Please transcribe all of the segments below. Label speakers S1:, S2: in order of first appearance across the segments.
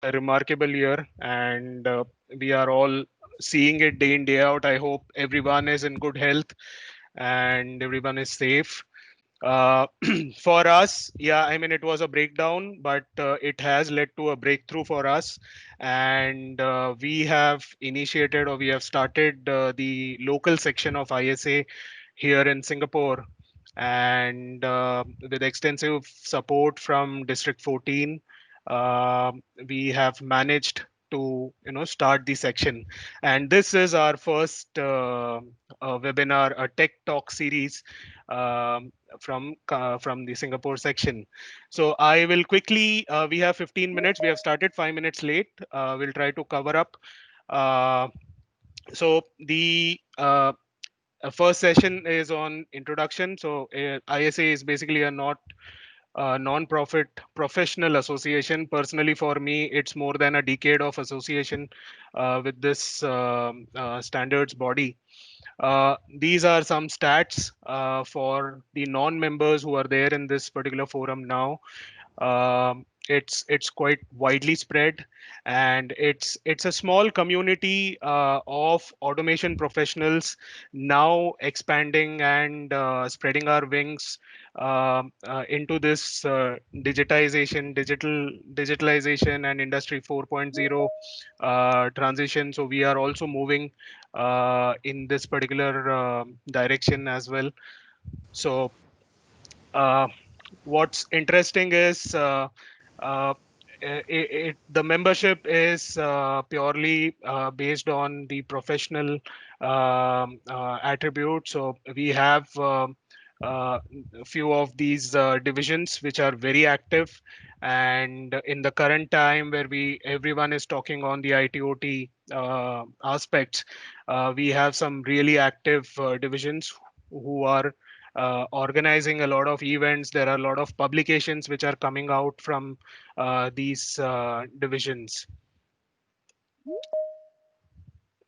S1: a remarkable year, and we are all seeing it day in, day out. I hope everyone is in good health and everyone is safe. Uh, for us, yeah, I mean, it was a breakdown, but it has led to a breakthrough for us. And we have initiated or we have started the local section of ISA here in Singapore. And with extensive support from District 14, uh, we have managed to start the section. And this is our first webinar, a tech talk series um, from the Singapore section. So I will quickly. We have 15 minutes. We have started 5 minutes late. We'll try to cover up. Uh, so the first session is on introduction. So ISA is basically a not non-profit professional association. Personally, for me, it's more than a decade of association with this standards body. These are some stats for the non-members who are there in this particular forum now. It's quite widely spread, and it's a small community of automation professionals now expanding and spreading our wings into this digitalization and industry 4.0 transition. So we are also moving in this particular direction as well. So uh, what's interesting is the membership is purely based on the professional attributes. So we have a few of these divisions which are very active, and in the current time where we everyone is talking on the ITOT aspects, we have some really active divisions who are organizing a lot of events. There are a lot of publications which are coming out from these divisions.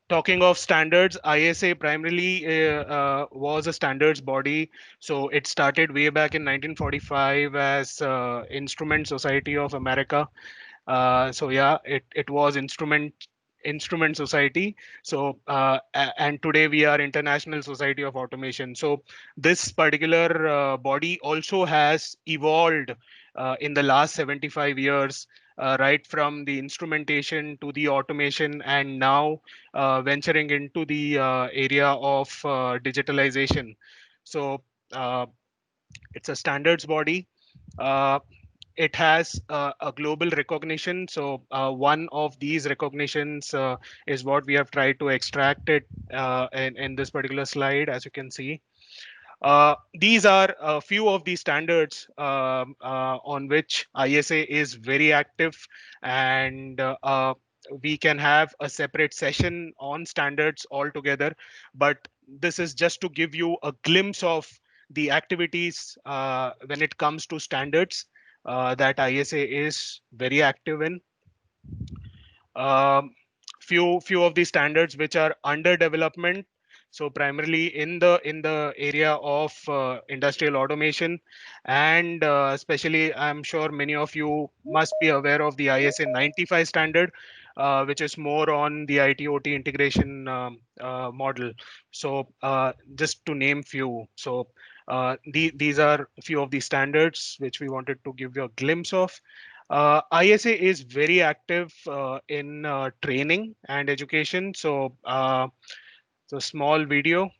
S1: Talking of standards, ISA primarily was a standards body. So it started way back in 1945 as Instrument Society of America. So yeah, it was Instrument Society. So and today we are International Society of Automation. So this particular body also has evolved in the last 75 years, right from the instrumentation to the automation, and now venturing into the area of digitalization. So uh, it's a standards body. Uh, it has a global recognition. So one of these recognitions is what we have tried to extract it in this particular slide, as you can see. These are a few of the standards on which ISA is very active, and we can have a separate session on standards altogether. But this is just to give you a glimpse of the activities when it comes to standards that ISA is very active in. um, few of the standards which are under development, so primarily in the area of industrial automation, and especially I'm sure many of you must be aware of the ISA 95 standard, which is more on the ITOT integration model. So just to name few. So these are a few of the standards which we wanted to give you a glimpse of. ISA is very active in training and education. So, so small video.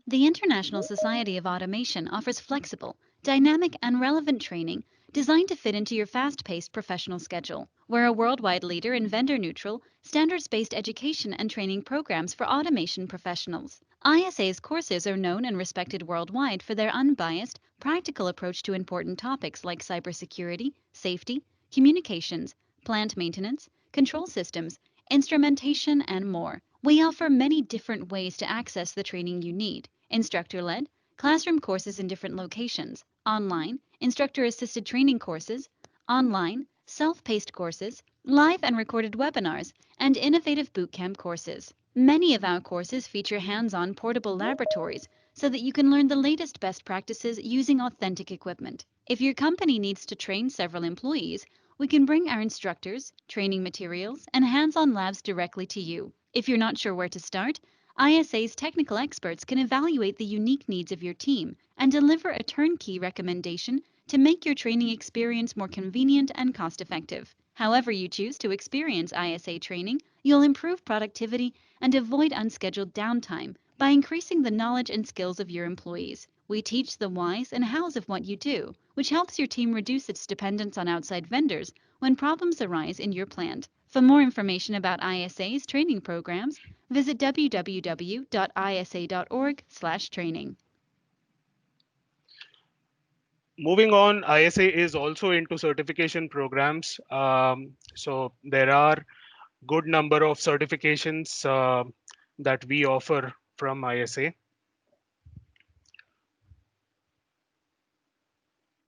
S2: The International Society of Automation offers flexible, dynamic, and relevant training designed to fit into your fast paced professional schedule. We're a worldwide leader in vendor neutral, standards based education and training programs for automation professionals. ISA's courses are known and respected worldwide for their unbiased, practical approach to important topics like cybersecurity, safety, communications, plant maintenance, control systems, instrumentation, and more. We offer many different ways to access the training you need: instructor led, classroom courses in different locations, online, instructor assisted training courses, online, self paced courses, live and recorded webinars, and innovative bootcamp courses. Many of our courses feature hands-on portable laboratories so that you can learn the latest best practices using authentic equipment. If your company needs to train several employees, we can bring our instructors, training materials, and hands-on labs directly to you. If you're not sure where to start, ISA's technical experts can evaluate the unique needs of your team and deliver a turnkey recommendation to make your training experience more convenient and cost effective. However you choose to experience ISA training, you'll improve productivity and avoid unscheduled downtime by increasing the knowledge and skills of your employees. We teach the whys and hows of what you do, which helps your team reduce its dependence on outside vendors when problems arise in your plant. For more information about ISA's training programs, visit www.isa.org/training.
S1: Moving on, ISA is also into certification programs. So there are good number of certifications that we offer from ISA.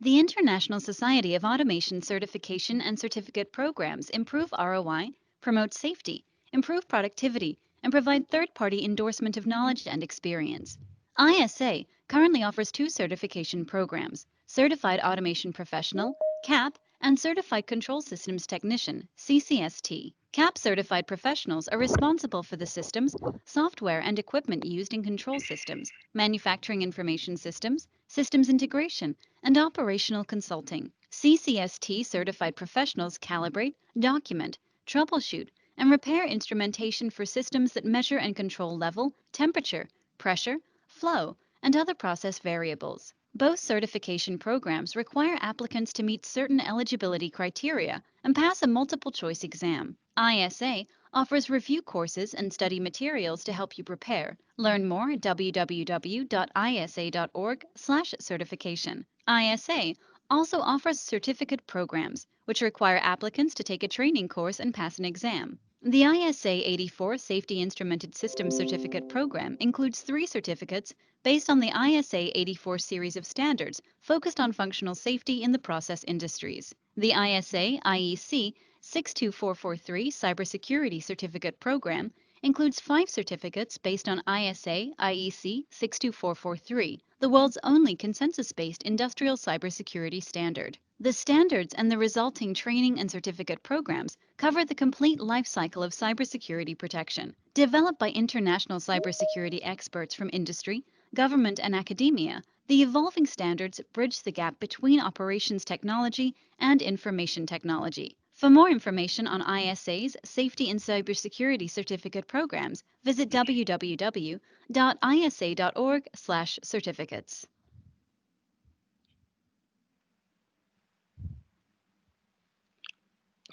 S2: The International Society of Automation certification and certificate programs improve ROI, promote safety, improve productivity, and provide third-party endorsement of knowledge and experience. ISA currently offers two certification programs: Certified Automation Professional, CAP, and Certified Control Systems Technician, CCST. CAP certified professionals are responsible for the systems, software, and equipment used in control systems, manufacturing information systems, systems integration, and operational consulting. CCST certified professionals calibrate, document, troubleshoot, and repair instrumentation for systems that measure and control level, temperature, pressure, flow, and other process variables. Both certification programs require applicants to meet certain eligibility criteria and pass a multiple choice exam. ISA offers review courses and study materials to help you prepare. Learn more at www.isa.org/certification. ISA also offers certificate programs, which require applicants to take a training course and pass an exam. The ISA 84 Safety Instrumented Systems Certificate Program includes three certificates based on the ISA 84 series of standards focused on functional safety in the process industries. The ISA IEC 62443 Cybersecurity Certificate Program includes five certificates based on ISA IEC 62443, the world's only consensus-based industrial cybersecurity standard. The standards and the resulting training and certificate programs cover the complete life cycle of cybersecurity protection. Developed by international cybersecurity experts from industry, government, and academia, the evolving standards bridge the gap between operations technology and information technology. For more information on ISA's Safety and Cybersecurity Certificate programs, visit www.isa.org/certificates.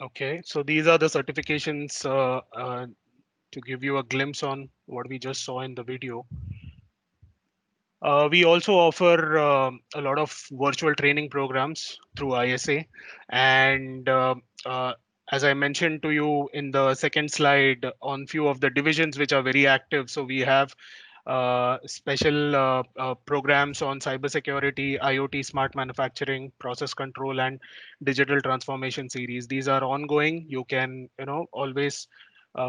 S1: Okay, so these are the certifications to give you a glimpse on what we just saw in the video. We also offer a lot of virtual training programs through ISA. And as I mentioned to you in the second slide, on few of the divisions which are very active. So we have special programs on cybersecurity, IoT, smart manufacturing, process control, and digital transformation series. These are ongoing. You can, always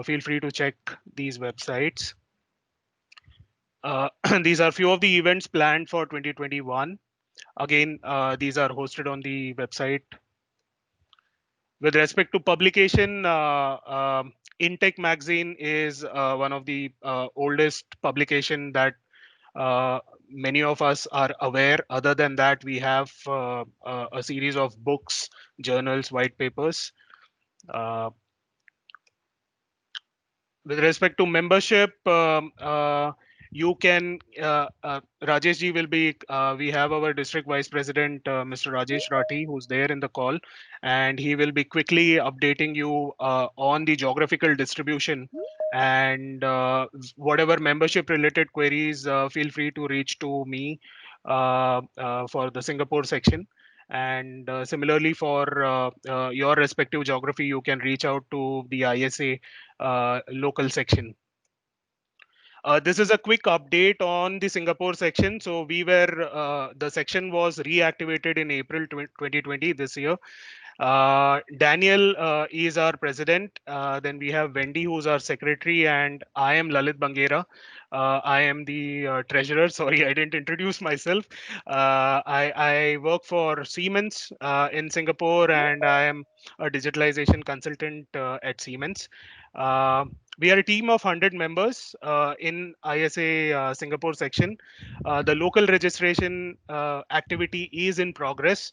S1: feel free to check these websites. Uh, these are few of the events planned for 2021. Again, these are hosted on the website. With respect to publication, Intech magazine is one of the oldest publication that uh, many of us are aware. Other than that, we have a series of books, journals, white papers. Uh, with respect to membership, you can Rajesh ji will be we have our district vice president Mr. Rajesh Rathi, who's there in the call, and he will be quickly updating you on the geographical distribution. And whatever membership related queries, feel free to reach to me for the Singapore section. And similarly, for your respective geography, you can reach out to the ISA local section. This is a quick update on the Singapore section. So the section was reactivated in April 2020 this year. Daniel is our president. Then we have Wendy, who's our secretary, and I am Lalit Bangera. I am the treasurer. Sorry, I didn't introduce myself. I work for Siemens in Singapore, and I am a digitalization consultant at Siemens. Uh, we are a team of 100 members in ISA Singapore section. The local registration activity is in progress.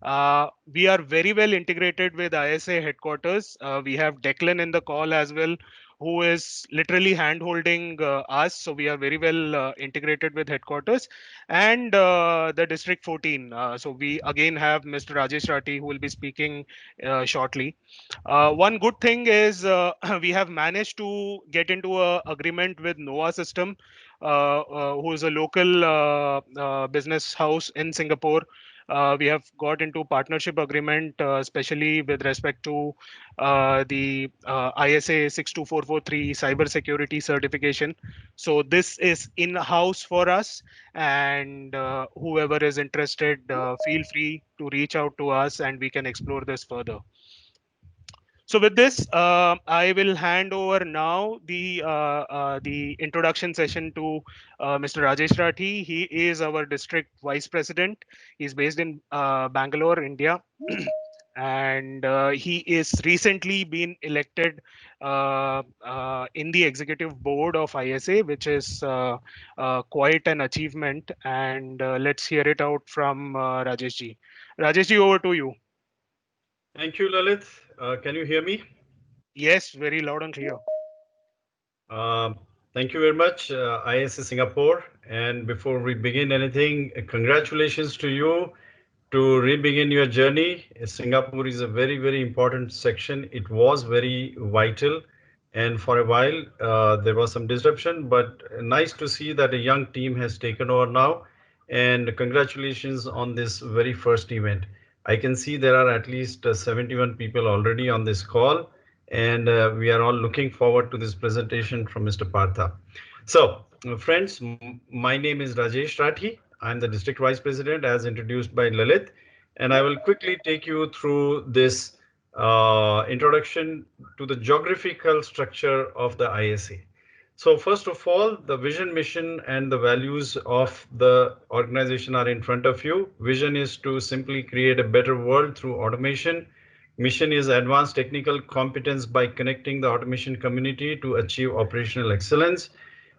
S1: We are very well integrated with ISA headquarters. We have Declan in the call as well, who is literally hand holding us. So we are very well integrated with headquarters and the District 14. So we again have Mr. Rajesh Rati, who will be speaking shortly. One good thing is we have managed to get into a agreement with Nova System, who is a local business house in Singapore. We have got into partnership agreement, especially with respect to the ISA 62443 cybersecurity certification. So this is in-house for us, and whoever is interested, feel free to reach out to us, and we can explore this further. So with this, I will hand over now the introduction session to Mr. Rajesh Rathi. He is our district vice president. He's based in Bangalore, India. And he is recently been elected in the executive board of ISA, which is quite an achievement. And let's hear it out from Rajesh ji. Rajesh ji, over to you.
S3: Thank you, Lalit. Can you hear me?
S1: Yes, very loud and clear.
S3: Um, Thank you very much, ISA Singapore. And before we begin anything, congratulations to you to re-begin your journey. Singapore is a very, very important section. It was very vital, and for a while there was some disruption, but nice to see that a young team has taken over now. And congratulations on this very first event. I can see there are at least 71 people already on this call, and we are all looking forward to this presentation from Mr. Partha. So, friends, my name is Rajesh Rathi. I'm the district vice president as introduced by Lalit, and I will quickly take you through this introduction to the geographical structure of the ISA. So first of all, the vision, mission, and the values of the organization are in front of you. Vision is to simply create a better world through automation. Mission is advanced technical competence by connecting the automation community to achieve operational excellence.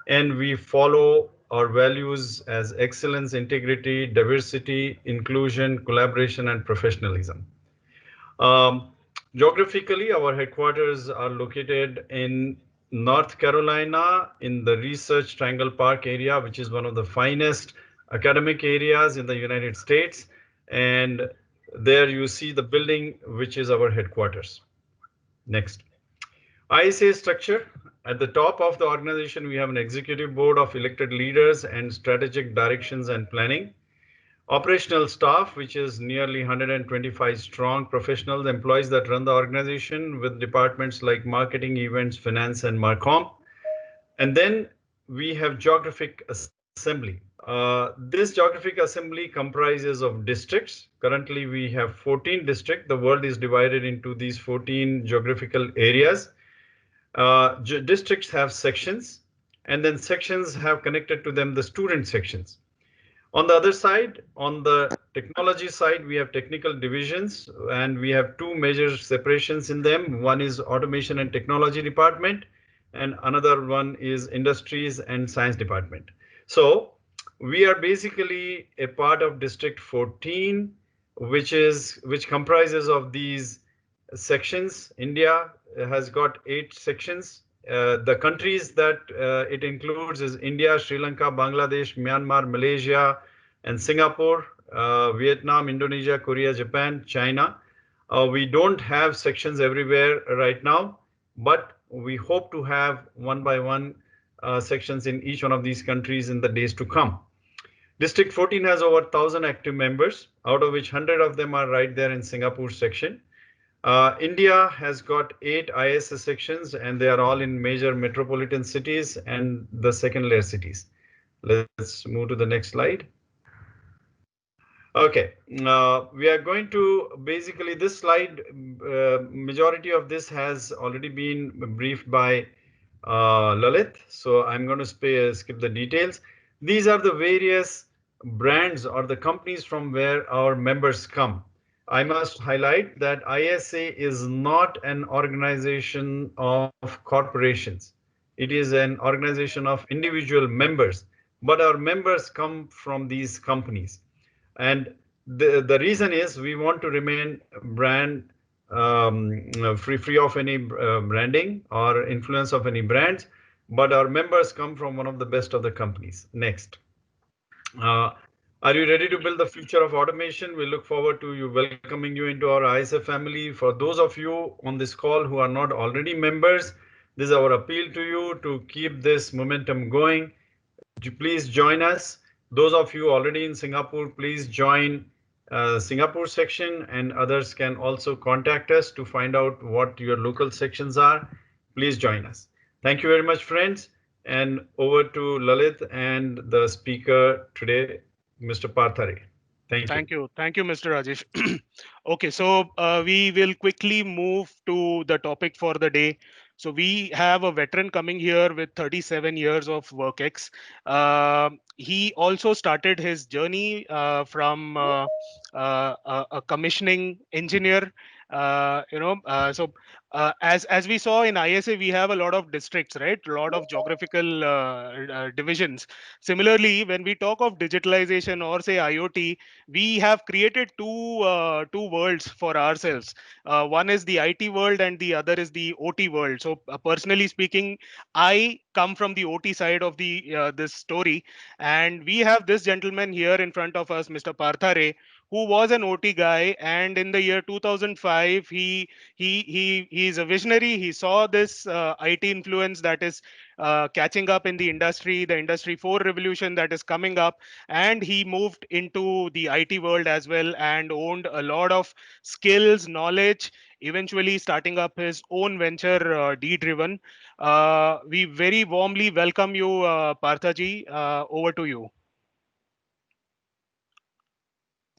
S3: And we follow our values as excellence, integrity, diversity, inclusion, collaboration, and professionalism. Um, Geographically, our headquarters are located in North Carolina in the Research Triangle Park area, which is one of the finest academic areas in the United States. And there you see the building, which is our headquarters. Next. ISA structure. At the top of the organization, we have an executive board of elected leaders and strategic directions and planning. Operational staff, which is nearly 125 strong professionals, employees that run the organization with departments like marketing, events, finance, and Marcom. And then we have geographic assembly. This geographic assembly comprises of districts. Currently, we have 14 districts. The world is divided into these 14 geographical areas. Districts have sections, and then sections have connected to them the student sections. On the other side, on the technology side, we have technical divisions, and we have two major separations in them. One is automation and technology department, and another one is industries and science department. So we are basically a part of District 14, which comprises of these sections. India has got 8 sections. The countries that it includes is India, Sri Lanka, Bangladesh, Myanmar, Malaysia, and Singapore, Vietnam, Indonesia, Korea, Japan, China. We don't have sections everywhere right now, but we hope to have one by one sections in each one of these countries in the days to come. District 14 has over 1,000 active members, out of which 100 of them are right there in Singapore section. India has got 8 ISS sections, and they are all in major metropolitan cities and the second layer cities. Let's move to the next slide. Okay, we are going to basically this slide. Majority of this has already been briefed by Lalit, so I'm going to skip the details. These are the various brands or the companies from where our members come. I must highlight that ISA is not an organization of corporations. It is an organization of individual members, but our members come from these companies. And the reason is we want to remain brand free of any branding or influence of any brands, but our members come from one of the best of the companies. Next. Uh, are you ready to build the future of automation? We look forward to you welcoming you into our ISF family. For those of you on this call who are not already members, this is our appeal to you to keep this momentum going. Please join us. Those of you already in Singapore, please join Singapore section, and others can also contact us to find out what your local sections are. Please join us. Thank you very much, friends. And over to Lalit and the speaker today, Mr. Parthare. Thank you.
S1: Thank you, Mr. Rajesh. Okay, so we will quickly move to the topic for the day. So we have a veteran coming here with 37 years of work ex. He also started his journey from a commissioning engineer. As we saw in ISA, we have a lot of districts, right? A lot of geographical divisions. Similarly, when we talk of digitalization or say IoT, we have created two worlds for ourselves. One is the IT world and the other is the OT world. So personally speaking, I come from the OT side of the this story, and we have this gentleman here in front of us, Mr. Parthare, who was an OT guy, and in the year 2005 he is a visionary. He saw this IT influence that is catching up in the industry, the industry 4 revolution that is coming up, and he moved into the IT world as well and owned a lot of skills, knowledge, eventually starting up his own venture, D Driven. We very warmly welcome you, Parthaji. Over to you.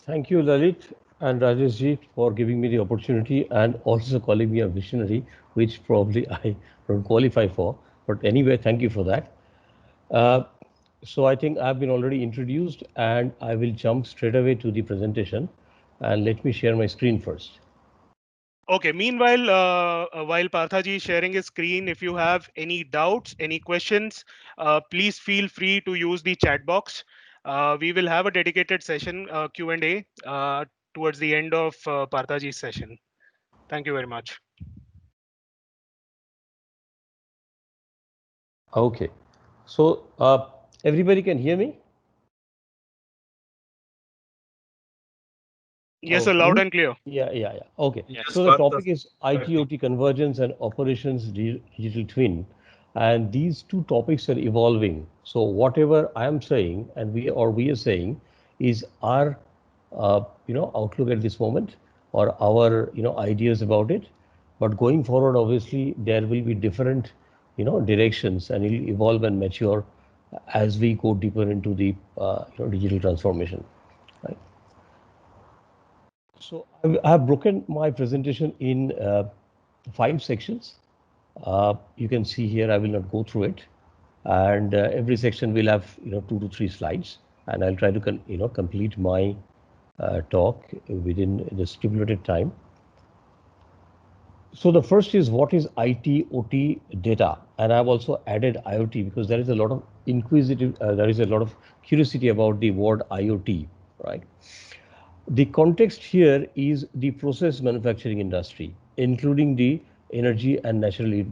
S4: Thank you, Lalit and Rajeshji, for giving me the opportunity and also calling me a visionary, which probably I don't qualify for. But anyway, thank you for that. Uh, so I think I've been already introduced and I will jump straight away to the presentation. And let me share my screen first.
S1: Okay. Meanwhile, while Parthaji is sharing his screen, if you have any doubts, any questions, please feel free to use the chat box. We will have a dedicated session, Q&A, towards the end of Parthaji's session. Thank you very much.
S4: Okay. So everybody can hear me?
S1: Yes, sir, loud
S4: Okay.
S1: and clear.
S4: Yeah. Okay.
S3: Yes,
S4: So the
S3: Partha.
S4: topic is IT/OT convergence and operations digital twin, and these two topics are evolving. So whatever I am saying, and we are saying, is our outlook at this moment, or our ideas about it. But going forward, obviously, there will be different directions, and it will evolve and mature as we go deeper into the digital transformation. Right. So I have broken my presentation in 5 sections. You can see here, I will not go through it. And every section will have 2 to 3 slides. And I'll try to complete my talk within the stipulated time. So the first is what is IT OT data, and I've also added IoT because there is a lot of there is a lot of curiosity about the word IoT, right? The context here is the process manufacturing industry, including the energy and natural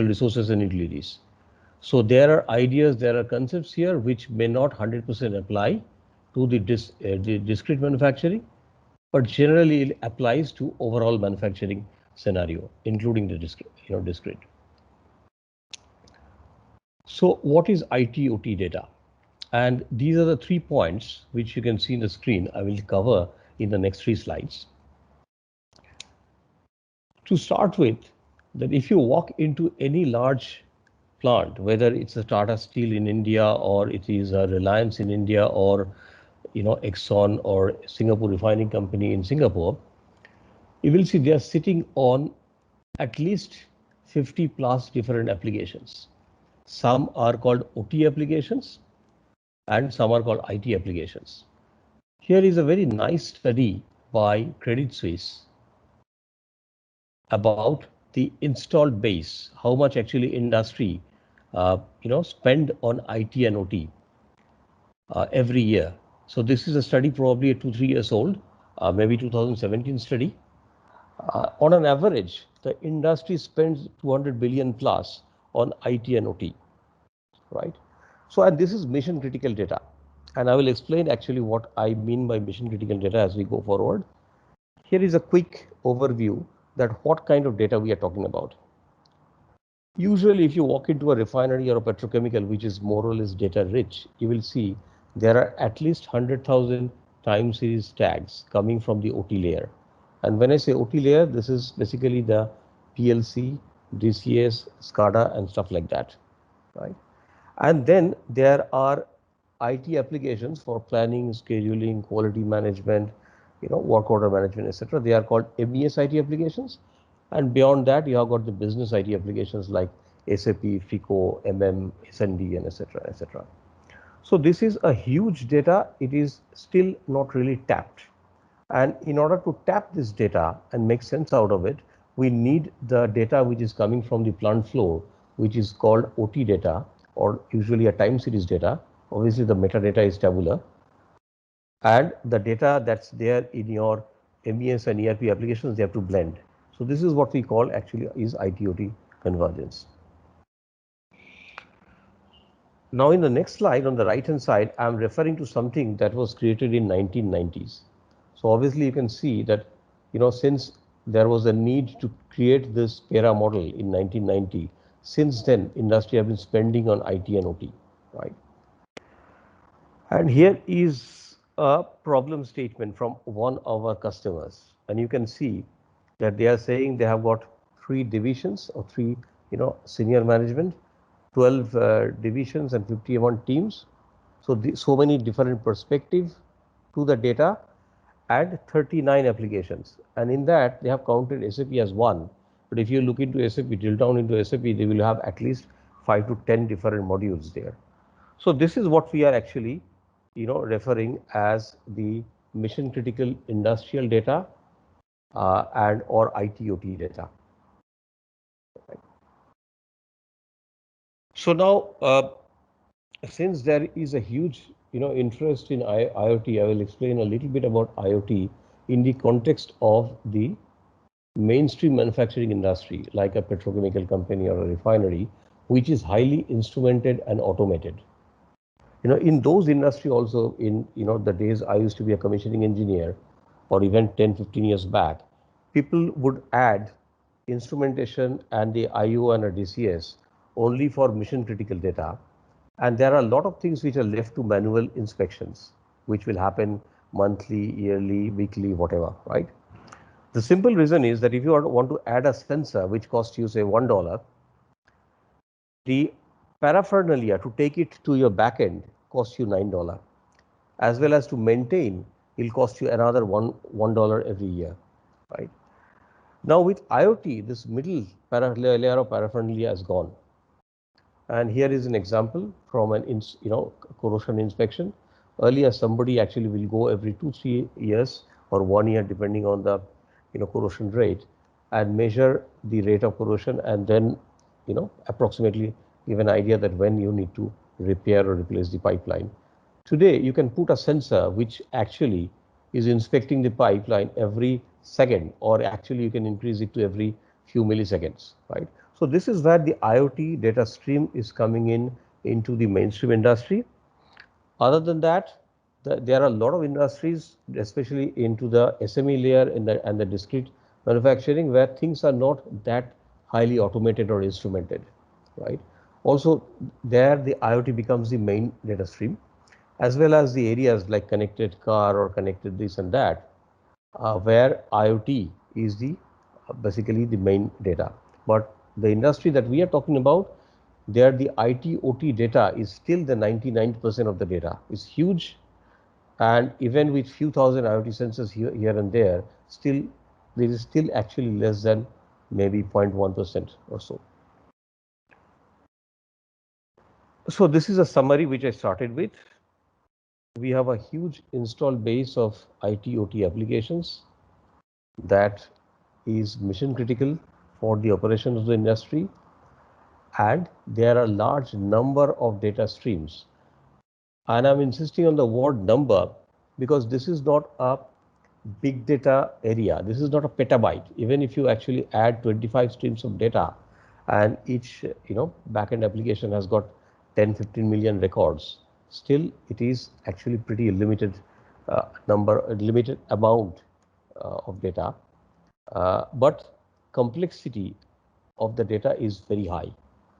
S4: resources and utilities. So there are ideas, there are concepts here which may not 100% apply to the discrete manufacturing, but generally it applies to overall manufacturing scenario, including the discrete. So what is IT OT data? And these are the 3 points which you can see in the screen. I will cover in the next 3 slides. To start with, that if you walk into any large plant, whether it's a Tata Steel in India or it is a Reliance in India or Exxon or Singapore Refining Company in Singapore, you will see they are sitting on at least 50 plus different applications. Some are called OT applications and some are called IT applications. Here is a very nice study by Credit Suisse about the installed base, how much actually industry, spend on IT and OT every year. So this is a study probably 2-3 years old, maybe 2017 study. On an average, the industry spends 200 billion plus on IT and OT, right? So, and this is mission critical data. And I will explain actually what I mean by mission critical data as we go forward. Here is a quick overview that what kind of data we are talking about. Usually, if you walk into a refinery or a petrochemical, which is more or less data rich, you will see there are at least 100,000 time series tags coming from the OT layer. And when I say OT layer, this is basically the PLC, DCS, SCADA, and stuff like that, right? And then there are IT applications for planning, scheduling, quality management, work order management, etc. They are called MES IT applications. And beyond that, you have got the business IT applications like SAP, FICO, MM, SND, and etc. etc. So this is a huge data. It is still not really tapped. And in order to tap this data and make sense out of it, we need the data which is coming from the plant floor, which is called OT data, or usually a time series data. Obviously, the metadata is tabular. And the data that's there in your MES and ERP applications, they have to blend. So this is what we call actually is IT-OT convergence. Now in the next slide on the right hand side, I'm referring to something that was created in 1990s. So obviously you can see that, since there was a need to create this PERA model in 1990, since then industry have been spending on IT and OT, right? And here is a problem statement from one of our customers. And you can see that they are saying they have got 3 divisions or 3, senior management, 12 divisions and 51 teams. So, so many different perspectives to the data and 39 applications. And in that, they have counted SAP as one. But if you look into SAP, drill down into SAP, they will have at least 5 to 10 different modules there. So this is what we are actually, referring as the mission critical industrial data and or IT/OT data. So now, since there is a huge, interest in IoT, I will explain a little bit about IoT in the context of the mainstream manufacturing industry, like a petrochemical company or a refinery, which is highly instrumented and automated. In those industry also, in the days I used to be a commissioning engineer, or even 10-15 years back, people would add instrumentation and the IO and a DCS only for mission critical data. And there are a lot of things which are left to manual inspections, which will happen monthly, yearly, weekly, whatever, right? The simple reason is that if you want to add a sensor which costs you say $1, the paraphernalia to take it to your backend costs you $9, as well as to maintain will cost you another $1 every year, right? Now with IoT, this middle layer of paraphernalia is gone. And here is an example from an corrosion inspection. Earlier, somebody actually will go every 2-3 years or 1 year, depending on the corrosion rate, and measure the rate of corrosion, and then approximately give an idea that when you need to repair or replace the pipeline. Today, you can put a sensor which actually is inspecting the pipeline every second, or actually you can increase it to every few milliseconds, right? So this is where the IoT data stream is coming into the mainstream industry. Other than that, there are a lot of industries, especially into the SME layer and the discrete manufacturing, where things are not that highly automated or instrumented, right? Also, there the IoT becomes the main data stream, as well as the areas like connected car or connected this and that, where IoT is the basically the main data. But the industry that we are talking about, there the IT OT data is still the 99% of the data. It's huge, And even with few thousand IoT sensors here and there, still there is still actually less than maybe 0.1% or so. So this is a summary which I started with. We have a huge installed base of IT OT applications that is mission critical for the operations of the industry, and there are a large number of data streams. And I'm insisting on the word number because this is not a big data area. This is not a petabyte. Even if you actually add 25 streams of data and each backend application has got 10-15 million records, still it is actually pretty limited limited amount of data. But complexity of the data is very high.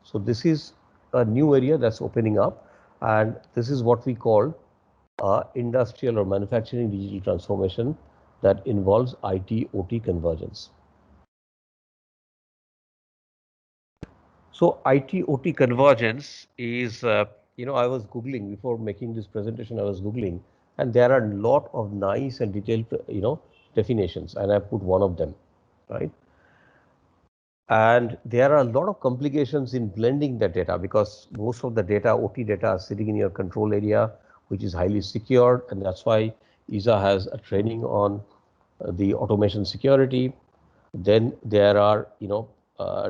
S4: So this is a new area that's opening up, and this is what we call industrial or manufacturing digital transformation that involves IT OT convergence. So IT OT convergence is, I was Googling before making this presentation, I was Googling, and there are a lot of nice and detailed, definitions, and I put one of them, right? And there are a lot of complications in blending the data because most of the data, OT data, is sitting in your control area, which is highly secured, and that's why ISA has a training on the automation security. Then there are,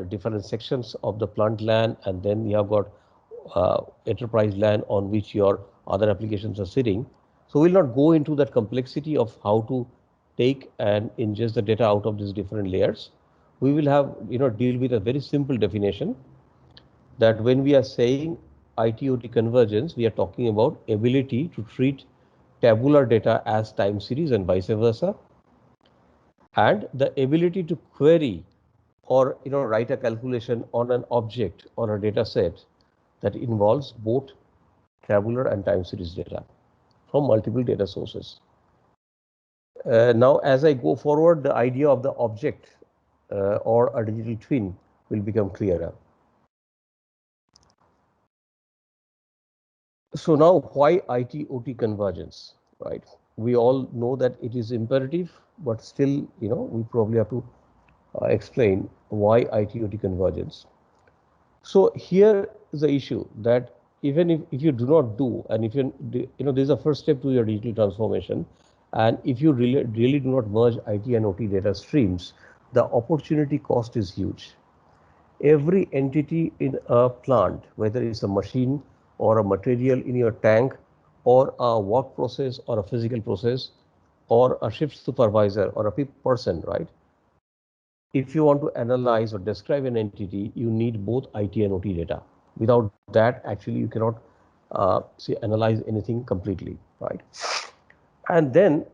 S4: different sections of the plant LAN, and then you have got enterprise LAN on which your other applications are sitting. So we'll not go into that complexity of how to take and ingest the data out of these different layers. We will have, deal with a very simple definition that when we are saying IT/OT convergence, we are talking about ability to treat tabular data as time series and vice versa, and the ability to query or write a calculation on an object or a data set that involves both tabular and time series data from multiple data sources. Now, as I go forward, the idea of the object or a digital twin will become clearer. So now, why IT/OT convergence, right? We all know that it is imperative, but still, we probably have to explain why IT/OT convergence. So here is the issue that even if you do not do, and if this is the first step to your digital transformation, and if you really do not merge IT and OT data streams, the opportunity cost is huge. Every entity in a plant, whether it's a machine or a material in your tank, or a work process or a physical process, or a shift supervisor or a person, right? If you want to analyze or describe an entity, you need both IT and OT data. Without that, actually, you cannot analyze anything completely, right? And then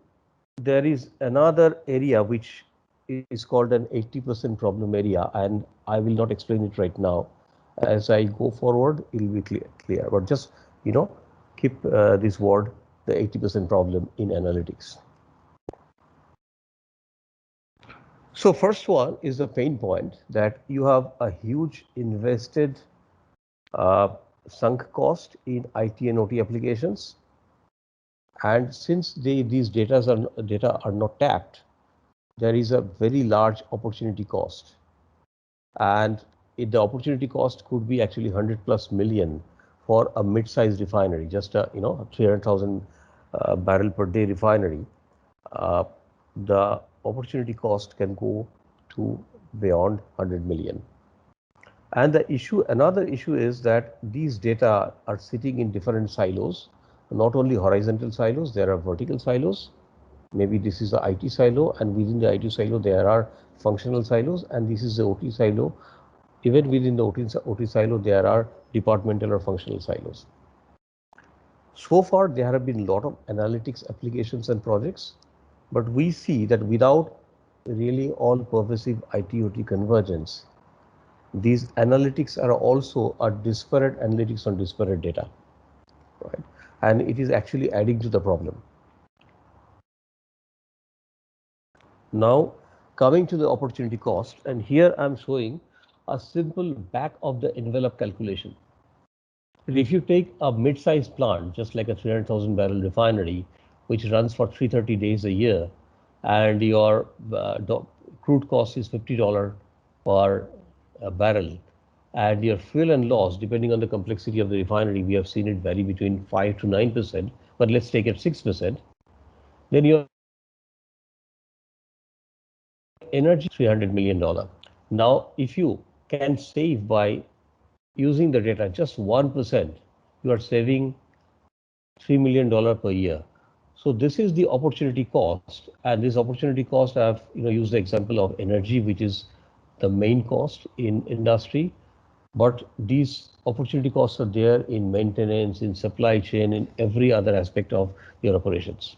S4: there is another area which is called an 80% problem area, and I will not explain it right now. As I go forward, it will be clear. But just keep this word, the 80% problem in analytics. So first one is the pain point that you have a huge invested sunk cost in IT and OT applications, and since these data are not tapped, there is a very large opportunity cost, and the opportunity cost could be actually 100 plus million for a mid-sized refinery, just a 300,000 barrel per day refinery. The opportunity cost can go to beyond 100 million. And another issue is that these data are sitting in different silos, not only horizontal silos, there are vertical silos. Maybe this is the IT silo, and within the IT silo, there are functional silos, and this is the OT silo. Even within the OT silo, there are departmental or functional silos. So far, there have been a lot of analytics applications and projects, but we see that without really all-pervasive IT/OT convergence, these analytics are also a disparate analytics on disparate data, right? And it is actually adding to the problem. Now, coming to the opportunity cost, and here I'm showing a simple back of the envelope calculation. If you take a mid-sized plant, just like a 300,000 barrel refinery, which runs for 330 days a year, and your crude cost is $50 per barrel, and your fuel and loss, depending on the complexity of the refinery, we have seen it vary between 5 to 9%, but let's take it 6%, then your energy $300 million. Now, if you can save by using the data just 1%, you are saving $3 million per year. So this is the opportunity cost, and this opportunity cost, I've used the example of energy, which is the main cost in industry, but these opportunity costs are there in maintenance, in supply chain, in every other aspect of your operations,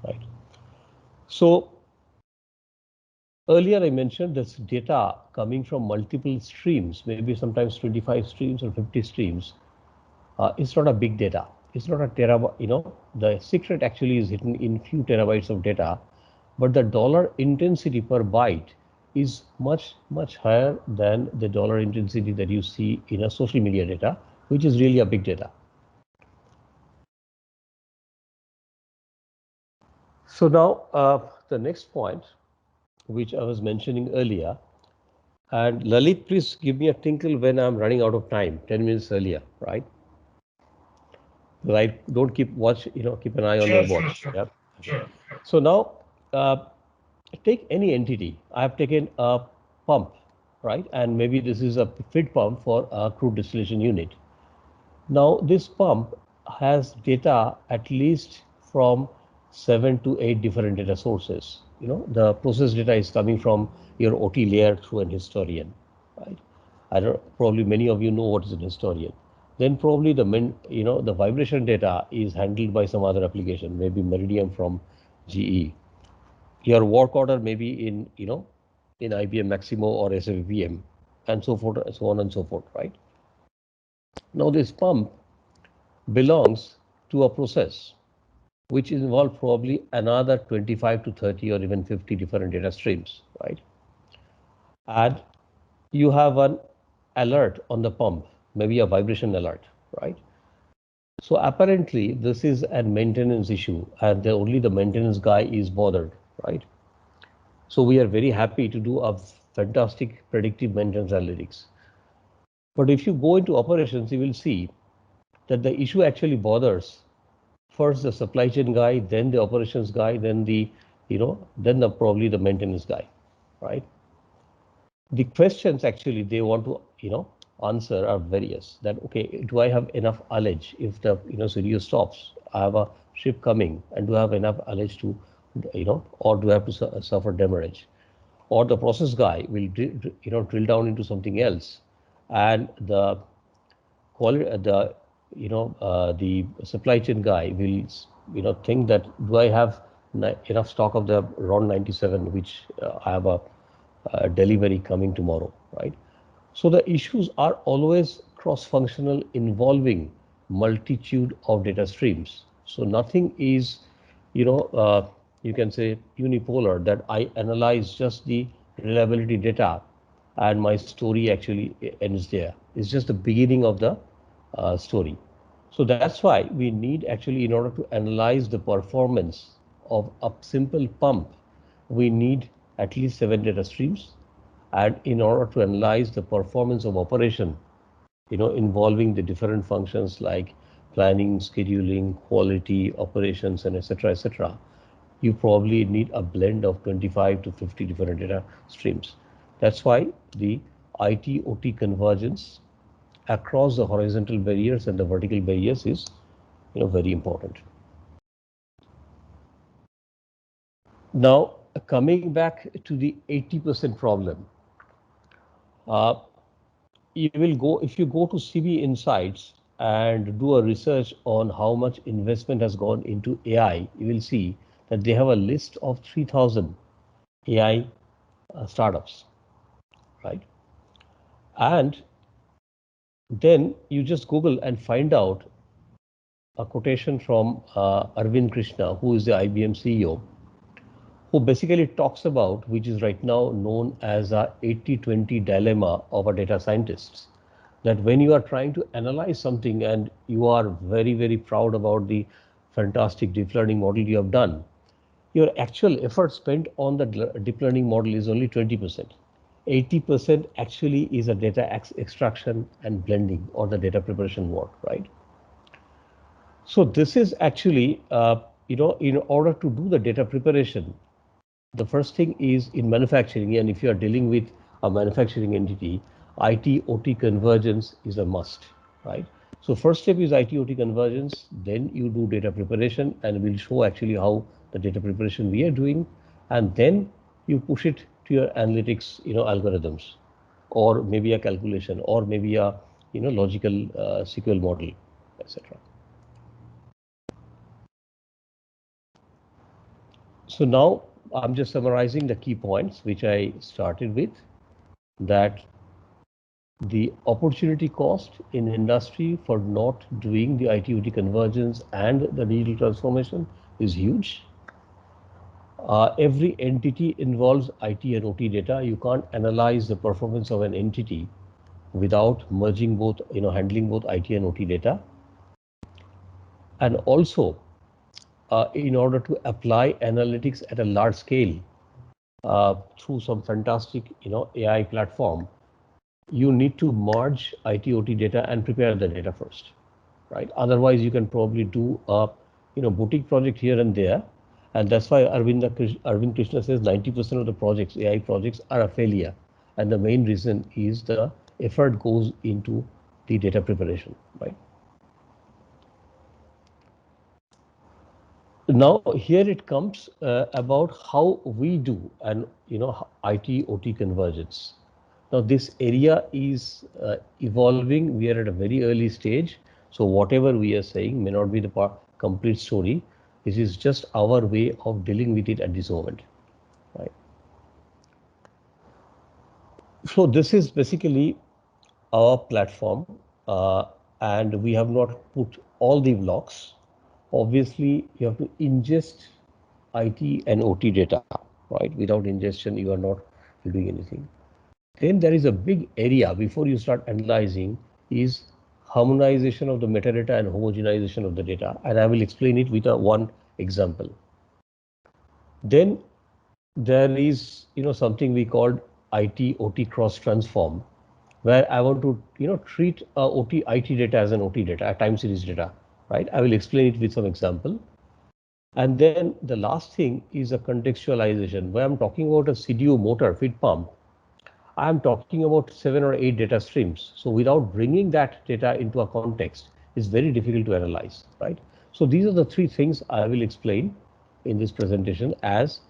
S4: right? So earlier I mentioned this data coming from multiple streams, maybe sometimes 25 streams or 50 streams. It's not a big data. It's not a terabyte. The secret actually is hidden in few terabytes of data, but the dollar intensity per byte is much, much higher than the dollar intensity that you see in a social media data, which is really a big data. So now the next point, which I was mentioning earlier, and Lalit, please give me a tinkle when I'm running out of time, 10 minutes earlier, right? Right, don't keep keep an eye on your watch. Yeah. So now take any entity. I have taken a pump, right? And maybe this is a feed pump for a crude distillation unit. Now this pump has data at least from 7 to 8 different data sources. The process data is coming from your OT layer through an historian, right? I don't, probably many of you know what is an historian. Then probably the vibration data is handled by some other application, maybe Meridian from GE. Your work order may be in IBM Maximo or SFVM, and so forth, so on and so forth, right? Now this pump belongs to a process which involves probably another 25 to 30 or even 50 different data streams, right? And you have an alert on the pump, maybe a vibration alert, right? So apparently this is a maintenance issue, and only the maintenance guy is bothered, right? So we are very happy to do a fantastic predictive maintenance analytics. But if you go into operations, you will see that the issue actually bothers first the supply chain guy, then the operations guy, then then probably the maintenance guy, right? The questions actually they want to answer are various. That okay, do I have enough ullage if the CDU stops? I have a ship coming, and do I have enough ullage to or do I have to suffer demurrage? Or the process guy will drill down into something else, and the quality the supply chain guy will think that do I have enough stock of the RON 97, which I have a delivery coming tomorrow, right? So the issues are always cross-functional, involving multitude of data streams. So nothing is, you can say unipolar, that I analyze just the reliability data and my story actually ends there. It's just the beginning of the story. So that's why we need actually, in order to analyze the performance of a simple pump, we need at least 7 data streams. And in order to analyze the performance of operation, involving the different functions like planning, scheduling, quality, operations, and etc., you probably need a blend of 25 to 50 different data streams. That's why the IT-OT convergence across the horizontal barriers and the vertical barriers is very important. Now, coming back to the 80% problem, you will go, if you go to CB Insights and do a research on how much investment has gone into AI, you will see that they have a list of 3,000 AI startups, right? And then you just Google and find out a quotation from Arvind Krishna, who is the IBM CEO, who basically talks about, which is right now known as a 80-20 dilemma of a data scientist. That when you are trying to analyze something and you are very, very proud about the fantastic deep learning model you have done, your actual effort spent on the deep learning model is only 20%. 80% actually is a data extraction and blending or the data preparation work, right? So this is actually, in order to do the data preparation, the first thing is in manufacturing, and if you are dealing with a manufacturing entity, IT OT convergence is a must, right? So first step is IT OT convergence, then you do data preparation, and we'll show actually how the data preparation we are doing, and then you push it to your analytics, algorithms, or maybe a calculation, or maybe a logical SQL model, etc. So now I'm just summarizing the key points which I started with, that the opportunity cost in industry for not doing the IT/OT convergence and the digital transformation is huge. Every entity involves IT and OT data. You can't analyze the performance of an entity without merging both, handling both IT and OT data. And also, in order to apply analytics at a large scale through some fantastic, AI platform, you need to merge IT/OT data and prepare the data first, right? Otherwise, you can probably do a boutique project here and there, and that's why Arvind Krishna says 90% of the projects, AI projects, are a failure, and the main reason is the effort goes into the data preparation, right? Now here it comes about how we do and IT OT convergence. Now this area is evolving. We are at a very early stage, so whatever we are saying may not be the complete story. This is just our way of dealing with it at this moment, right? So this is basically our platform, and we have not put all the blocks. Obviously, you have to ingest IT and OT data, right? Without ingestion, you are not doing anything. Then there is a big area before you start analyzing is harmonization of the metadata and homogenization of the data. And I will explain it with one example. Then there is, something we called IT OT cross transform, where I want to, treat OT IT data as an OT data, a time series data, right? I will explain it with some example. And then the last thing is a contextualization, where I'm talking about a CDU motor feed pump. I'm talking about 7 or 8 data streams. So without bringing that data into a context, it's very difficult to analyze, right? So these are the three things I will explain in this presentation as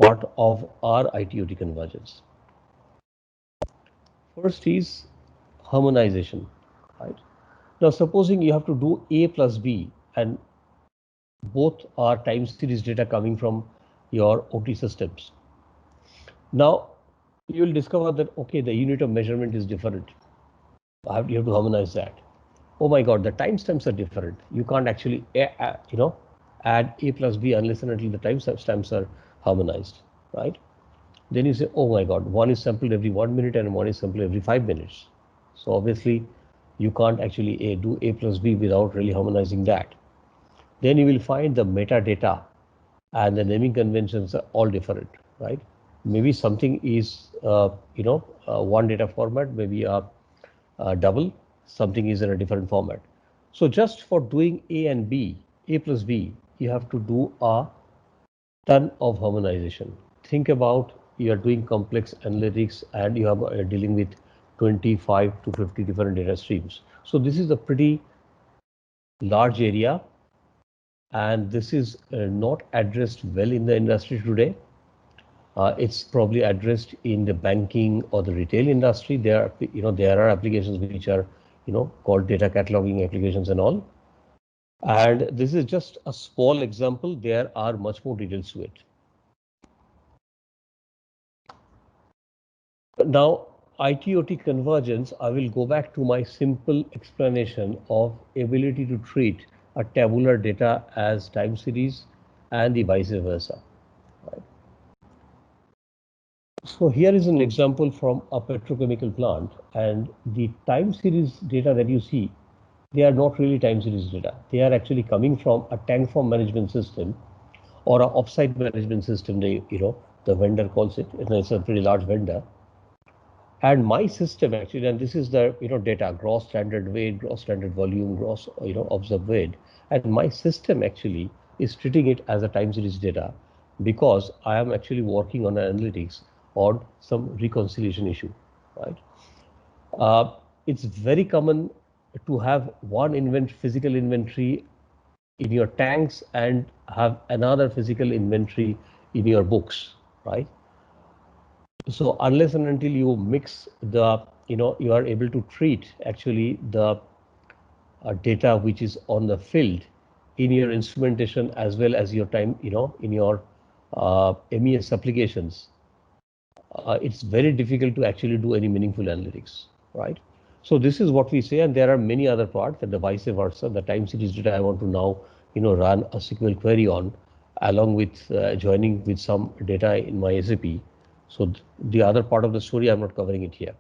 S4: part of our IT/OT convergence. First is harmonization, right? Now, supposing you have to do A plus B, and both are time series data coming from your OT systems. Now, you will discover that, okay, the unit of measurement is different. You have to harmonize that. Oh my God, the timestamps are different. You can't actually, add A plus B unless and until the timestamps are harmonized, right? Then you say, oh my God, one is sampled every 1 minute and one is sampled every 5 minutes. So obviously, you can't actually do A plus B without really harmonizing that. Then you will find the metadata and the naming conventions are all different, right? Maybe something is, one data format, maybe a double, something is in a different format. So just for doing A and B, A plus B, you have to do a ton of harmonization. Think about you are doing complex analytics and you are dealing with 25 to 50 different data streams. So this is a pretty large area, and this is not addressed well in the industry today. It's probably addressed in the banking or the retail industry. There are applications which are, called data cataloging applications and all. And this is just a small example. There are much more details to it. Now, IT/OT convergence, I will go back to my simple explanation of ability to treat a tabular data as time series and the vice versa. Right? So here is an example from a petrochemical plant, and the time series data that you see they are not really time series data. They are actually coming from a tank farm management system or a offsite management system. The vendor calls it. It's a pretty large vendor. And my system actually, and this is the data, gross standard weight, gross standard volume, gross observed weight, and my system actually is treating it as a time series data because I am actually working on analytics on some reconciliation issue, right? It's very common to have one physical inventory in your tanks and have another physical inventory in your books, right? So unless and until you mix you are able to treat actually the data which is on the field in your instrumentation as well as your time, in your MES applications, it's very difficult to actually do any meaningful analytics, right? So this is what we say, and there are many other parts, and the vice versa. The time series data I want to now, run a SQL query on, along with joining with some data in my SAP. So the other part of the story, I'm not covering it here.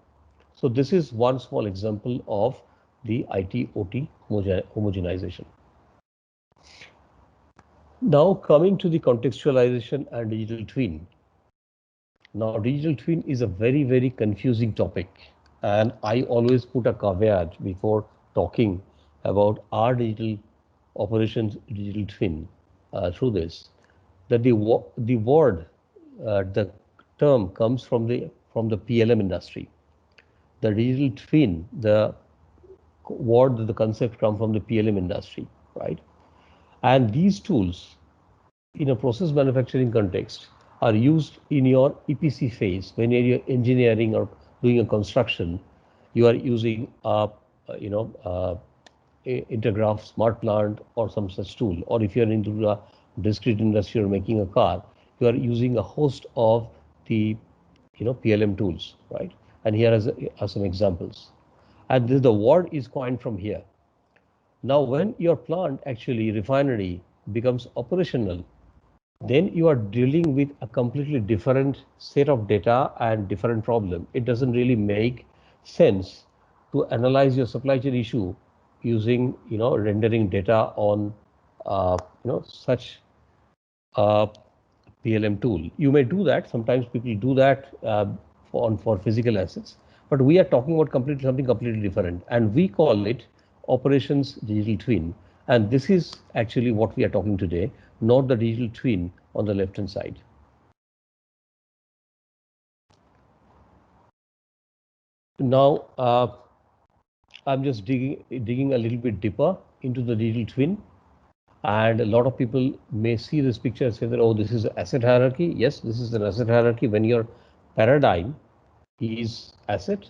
S4: So this is one small example of the IT/OT homogenization. Now coming to the contextualization and digital twin. Now, digital twin is a very, very confusing topic, and I always put a caveat before talking about our digital operations digital twin through this, that the word, the term comes from the PLM industry. The digital twin, the word, the concept come from the PLM industry, right? And these tools in a process manufacturing context are used in your EPC phase when you're engineering or doing a construction. You are using Intergraph smart plant or some such tool, or if you're into the discrete industry or making a car, you are using a host of the PLM tools, right? And here are some examples. And the word is coined from here. Now, when your plant, actually refinery, becomes operational, then you are dealing with a completely different set of data and different problem. It doesn't really make sense to analyze your supply chain issue using rendering data on such a PLM tool. You may do that. Sometimes people do that for physical assets, but we are talking about something completely different, and we call it operations digital twin. And this is actually what we are talking today, not the digital twin on the left hand side. Now, I'm just digging a little bit deeper into the digital twin. And a lot of people may see this picture and say that, oh, this is an asset hierarchy. Yes, this is an asset hierarchy when your paradigm is asset.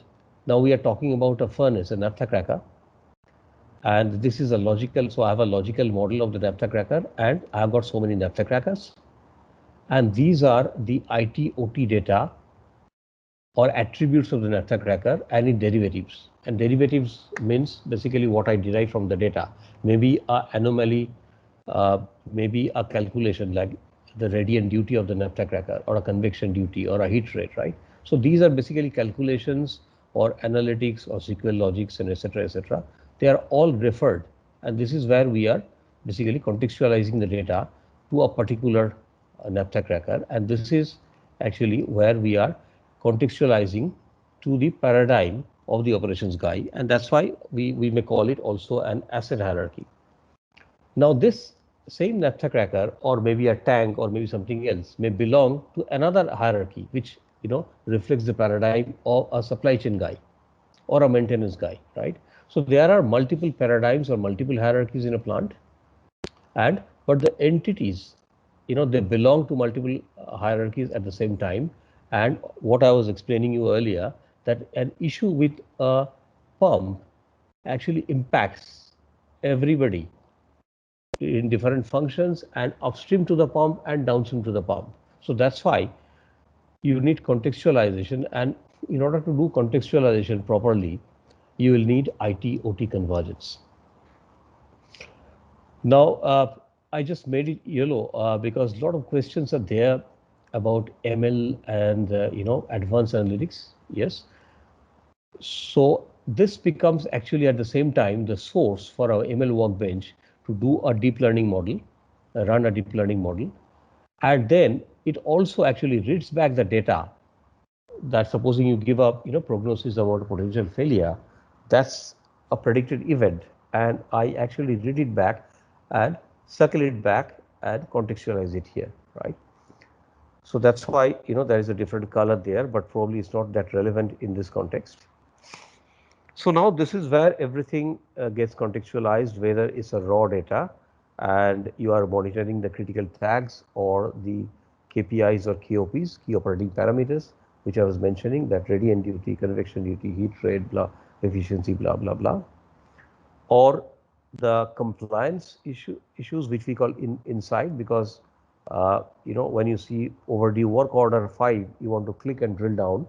S4: Now we are talking about a furnace, a naphtha cracker. And this is a logical, so I have a logical model of the naphtha cracker, and I have got so many naphtha crackers. And these are the IT/OT data or attributes of the naphtha cracker and in derivatives. And derivatives means basically what I derive from the data. Maybe an anomaly, maybe a calculation like the radiant duty of the naphtha cracker, or a convection duty, or a heat rate, right? So these are basically calculations or analytics or SQL logics and etc. etc. They are all referred, and this is where we are basically contextualizing the data to a particular naphtha cracker, and this is actually where we are contextualizing to the paradigm of the operations guy, and that's why we may call it also an asset hierarchy. Now this same naphtha cracker, or maybe a tank, or maybe something else, may belong to another hierarchy which reflects the paradigm of a supply chain guy or a maintenance guy, right? So there are multiple paradigms or multiple hierarchies in a plant, and but the entities, they belong to multiple hierarchies at the same time. And what I was explaining you earlier, that an issue with a pump actually impacts everybody in different functions, and upstream to the pump and downstream to the pump. So that's why you need contextualization, and in order to do contextualization properly, you will need IT/OT convergence. Now, I just made it yellow because a lot of questions are there about ML and advanced analytics. Yes. So this becomes actually at the same time the source for our ML workbench to do a deep learning model, run a deep learning model. And then it also actually reads back the data that supposing you give up, prognosis about a potential failure, that's a predicted event. And I actually read it back and circle it back and contextualize it here, right? So that's why, there is a different color there, but probably it's not that relevant in this context. So now this is where everything gets contextualized, whether it's a raw data and you are monitoring the critical tags or the KPIs or KOPs, key operating parameters, which I was mentioning, that radiant duty, convection duty, heat rate, blah, efficiency, blah, blah, blah, or the compliance issues which we call inside, because when you see overdue work order 5, you want to click and drill down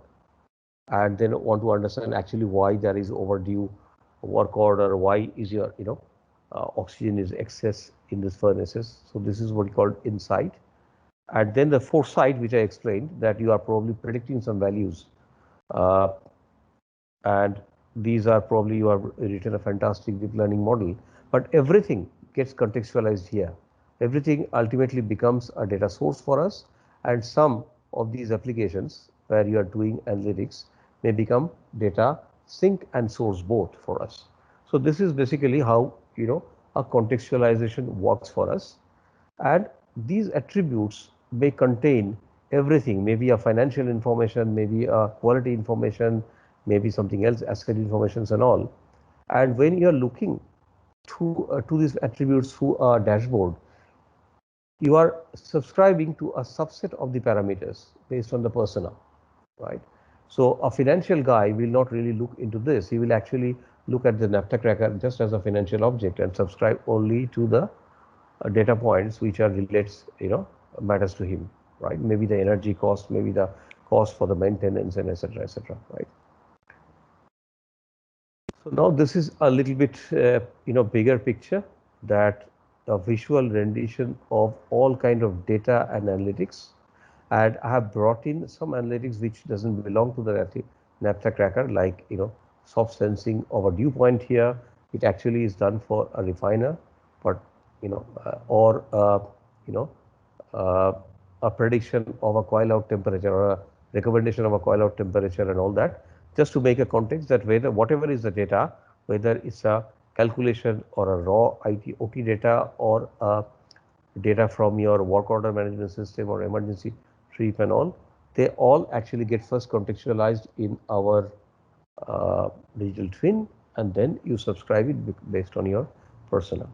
S4: and then want to understand actually why there is overdue work order, why is your oxygen is excess in these furnaces. So this is what we call insight. And then the foresight, which I explained, that you are probably predicting some values, uh, and these are probably you have written a fantastic deep learning model, but everything gets contextualized here. Everything ultimately becomes a data source for us, and some of these applications where you are doing analytics may become data sink and source both for us. So this is basically how a contextualization works for us. And these attributes may contain everything, maybe a financial information, maybe a quality information, maybe something else, asset informations and all. And when you are looking to these attributes through a dashboard, you are subscribing to a subset of the parameters based on the persona, right? So a financial guy will not really look into this. He will actually look at the naphtha cracker just as a financial object and subscribe only to the data points which are relates, matters to him, right? Maybe the energy cost, maybe the cost for the maintenance, and etc., right? So now this is a little bit, bigger picture, that a visual rendition of all kind of data and analytics. And I have brought in some analytics which doesn't belong to the naphtha cracker, like, soft sensing of a dew point here. It actually is done for a refiner, but, or, you know, uh, a prediction of a coil out temperature or a recommendation of a coil out temperature and all that, just to make a context that whether whatever is the data, whether it's a calculation or a raw OT data or a data from your work order management system or emergency trip and all, they all actually get first contextualized in our digital twin, and then you subscribe it based on your persona.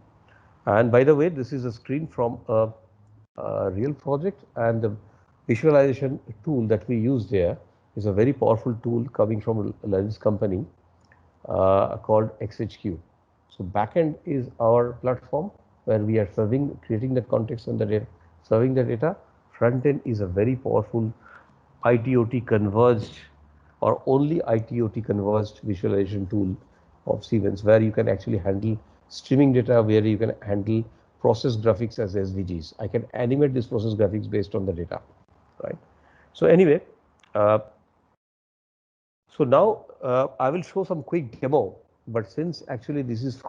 S4: And by the way, this is a screen from a real project, and the visualization tool that we use there is a very powerful tool coming from a lens company called XHQ. So backend is our platform where we are creating the context and the data, serving the data. Front end is a very powerful ITOT converged or only ITOT converged visualization tool of Siemens, where you can actually handle streaming data, where you can handle process graphics as SVGs. I can animate this process graphics based on the data, right? So anyway, uh, so now I will show some quick demo, but since actually this is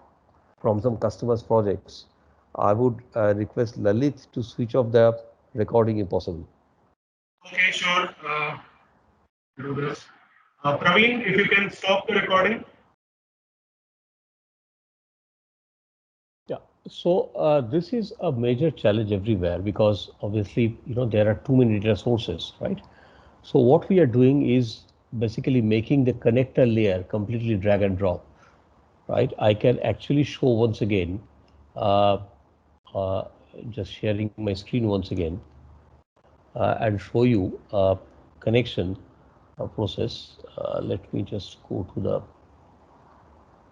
S4: from some customers' projects, I would request Lalit to switch off the recording if possible.
S1: Okay, sure. Do this. Praveen, if you can stop the recording.
S4: Yeah. So this is a major challenge everywhere because obviously, there are too many data sources, right? So what we are doing is basically making the connector layer completely drag and drop, right? I can actually show once again, uh, uh, just sharing my screen once again, and show you a connection process. Let me just go to the,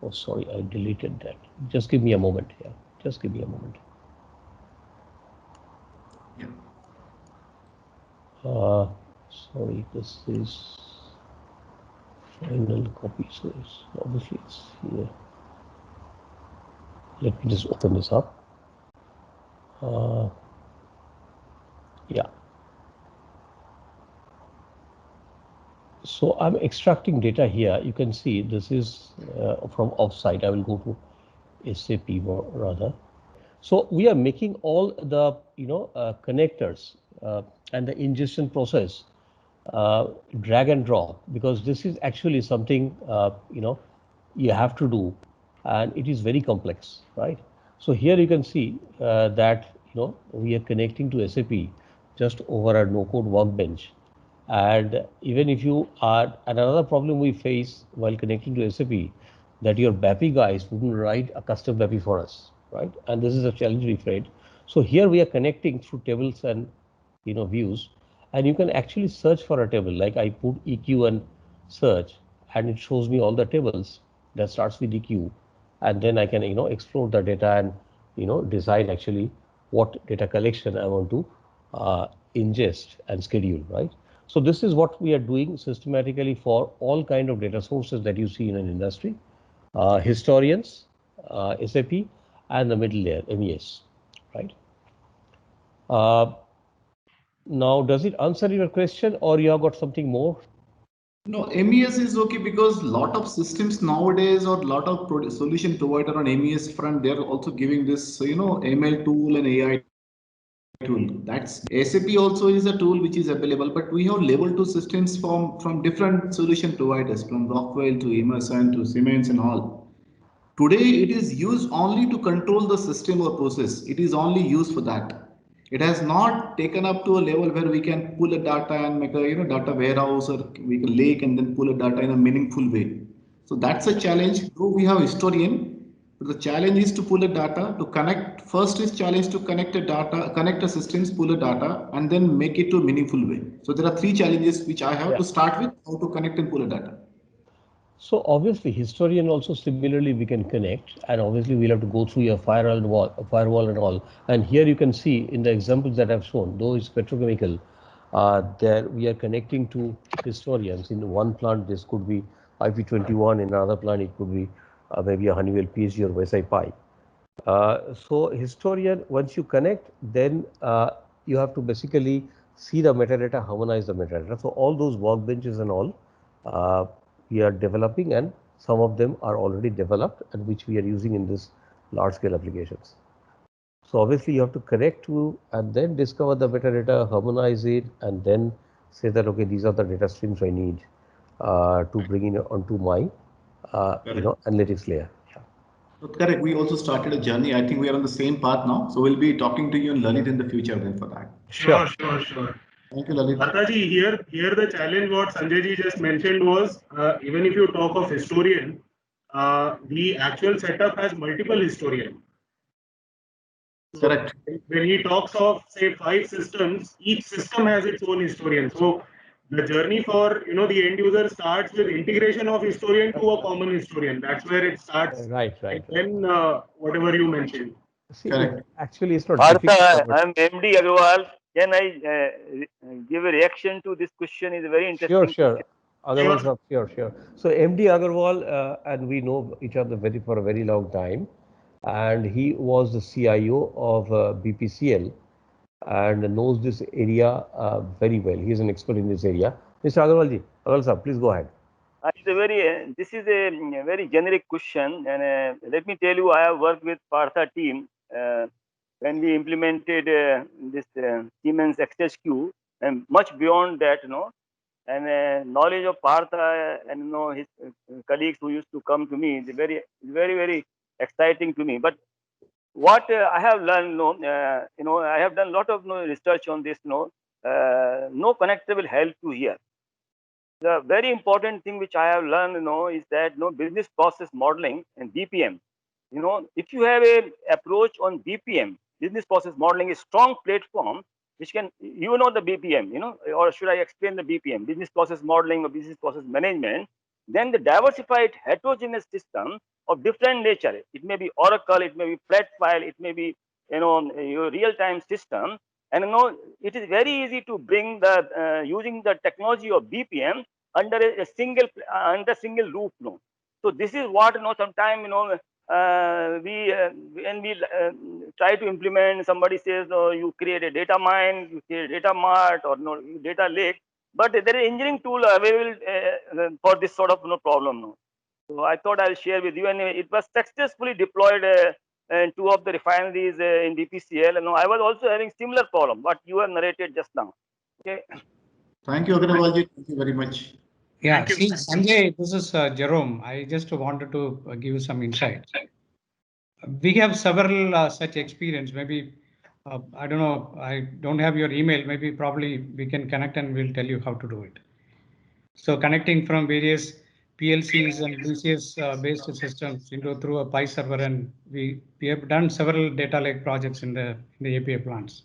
S4: oh, sorry, I deleted that. Just give me a moment here. Just give me a moment. Uh, Sorry, this is final copy, so it's obviously it's here. Let me just open this up. Yeah. So I'm extracting data here. You can see this is from offsite. I will go to SAP rather. So we are making all the connectors and the ingestion process drag and drop, because this is actually something you have to do, and it is very complex, right? So here you can see that we are connecting to SAP just over a no-code workbench, and even if you are, and another problem we face while connecting to SAP, that your BAPI guys wouldn't write a custom BAPI for us, right? And this is a challenge we face. So here we are connecting through tables and views, and you can actually search for a table. Like I put EQ and search, and it shows me all the tables that starts with EQ, and then I can explore the data and decide actually what data collection I want to ingest and schedule, right? So this is what we are doing systematically for all kind of data sources that you see in an industry, historians, SAP, and the middle layer, MES, right? Uh, Now, does it answer your question, or you have got something more?
S5: No, MES is okay because lot of systems nowadays or lot of solution provider on MES front, they're also giving this, ML tool and AI tool. That's SAP also is a tool which is available, but we have level 2 systems from different solution providers, from Rockwell to Emerson to Siemens and all. Today, it is used only to control the system or process. It is only used for that. It has not taken up to a level where we can pull a data and make a data warehouse or we can lake and then pull a data in a meaningful way. So that's a challenge. Though we have historian, but the challenge is to pull a data to connect. First is challenge to connect a data, connect a systems, pull a data, and then make it to a meaningful way. So there are three challenges which I have
S4: Yeah.
S5: to start with: how to connect and pull a data.
S4: So obviously, historian also similarly we can connect, and obviously we'll have to go through your firewall and all. And here you can see in the examples that I've shown, though it's petrochemical, there we are connecting to historians. In one plant, this could be IP21; in another plant, it could be maybe a Honeywell PSG or SI pipe. So historian, once you connect, then you have to basically see the metadata, harmonize the metadata. So all those workbenches and all uh, we are developing, and some of them are already developed and which we are using in this large scale applications. So obviously you have to connect to and then discover the metadata, harmonize it, and then say that okay, these are the data streams I need to bring in onto my
S5: Correct.
S4: analytics layer. Yeah.
S5: Correct. We also started a journey. I think we are on the same path now. So we'll be talking to you and Lalit in the future then for that.
S4: Sure.
S1: Sure.
S5: Thank you, Lalit.
S1: Bhartaji, here the challenge what Sanjay ji just mentioned was even if you talk of historian, the actual setup has multiple historian. So
S5: Correct.
S1: when he talks of say 5 systems, each system has its own historian. So the journey for the end user starts with integration of historian to a common historian. That's where it starts, and
S4: Right.
S1: then whatever you mentioned.
S4: See, it
S5: Correct.
S4: actually it's not difficult,
S6: Partha,
S4: but
S6: I'm MD Agarwal. Can I give a reaction to this question? Is a very
S4: sure,
S6: interesting question.
S4: sure. Agarwal sir, sure. So MD Agarwal, and we know each other for a very long time, and he was the CIO of BPCL and knows this area very well. He is an expert in this area. Mr. Agarwal ji, Agarwal sir, please go ahead.
S6: It's a very, this is a very generic question, and let me tell you, I have worked with Partha team when we implemented this Siemens XHQ, and much beyond that, and knowledge of Partha and his colleagues who used to come to me is very exciting to me. But what I have learned, I have done a lot of research on this. No connector will help you here. The very important thing which I have learned, is that business process modeling and BPM. If you have a approach on BPM, business process modeling is strong platform which can, the BPM, or should I explain the BPM, business process modeling or business process management, then the diversified heterogeneous system of different nature. It may be Oracle, it may be flat file, it may be, your real-time system. And it is very easy to bring the using the technology of BPM under a single under single roof. So this is what sometimes we when we try to implement, somebody says, oh, you create a data mine, you create a data mart, or data lake. But there is engineering tool available for this sort of problem now. So I thought I'll share with you, and it was successfully deployed in two of the refineries in BPCL. And I was also having similar problem, what you have narrated just now. Okay.
S5: Thank you, Agrawalji. Thank you very much.
S7: Yeah,
S1: Thank you.
S7: see, Sanjay, this is Jerome. I just wanted to give you some insight. We have several such experience. Maybe, I don't know, I don't have your email. Maybe probably we can connect and we'll tell you how to do it. So connecting from various PLCs and DCS based systems into through a Pi server, and we have done several data lake projects in the API plants,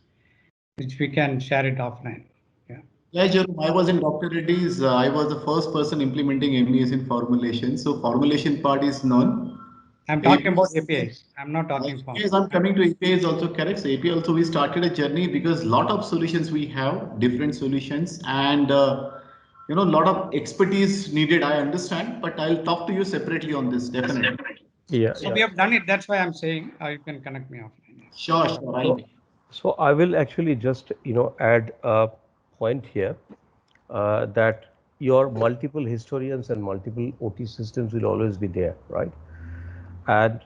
S7: which we can share it offline. Yeah.
S5: Yeah, Jerome, I was in Dr. Reddy's. I was the first person implementing MES in formulation. So formulation part is known.
S7: I'm talking about
S5: APIs,
S7: APIs. I'm not talking for.
S5: yes, I'm coming to API is also correct. So API also we started a journey because lot of solutions we have, different solutions, and lot of expertise needed. I understand, but I'll talk to you separately on this definitely.
S4: Yeah,
S7: So
S4: yeah.
S7: we have done it. That's why I'm saying you can connect me offline.
S5: Sure, sure.
S4: So, so I will actually just add a point here that your multiple historians and multiple OT systems will always be there, right? And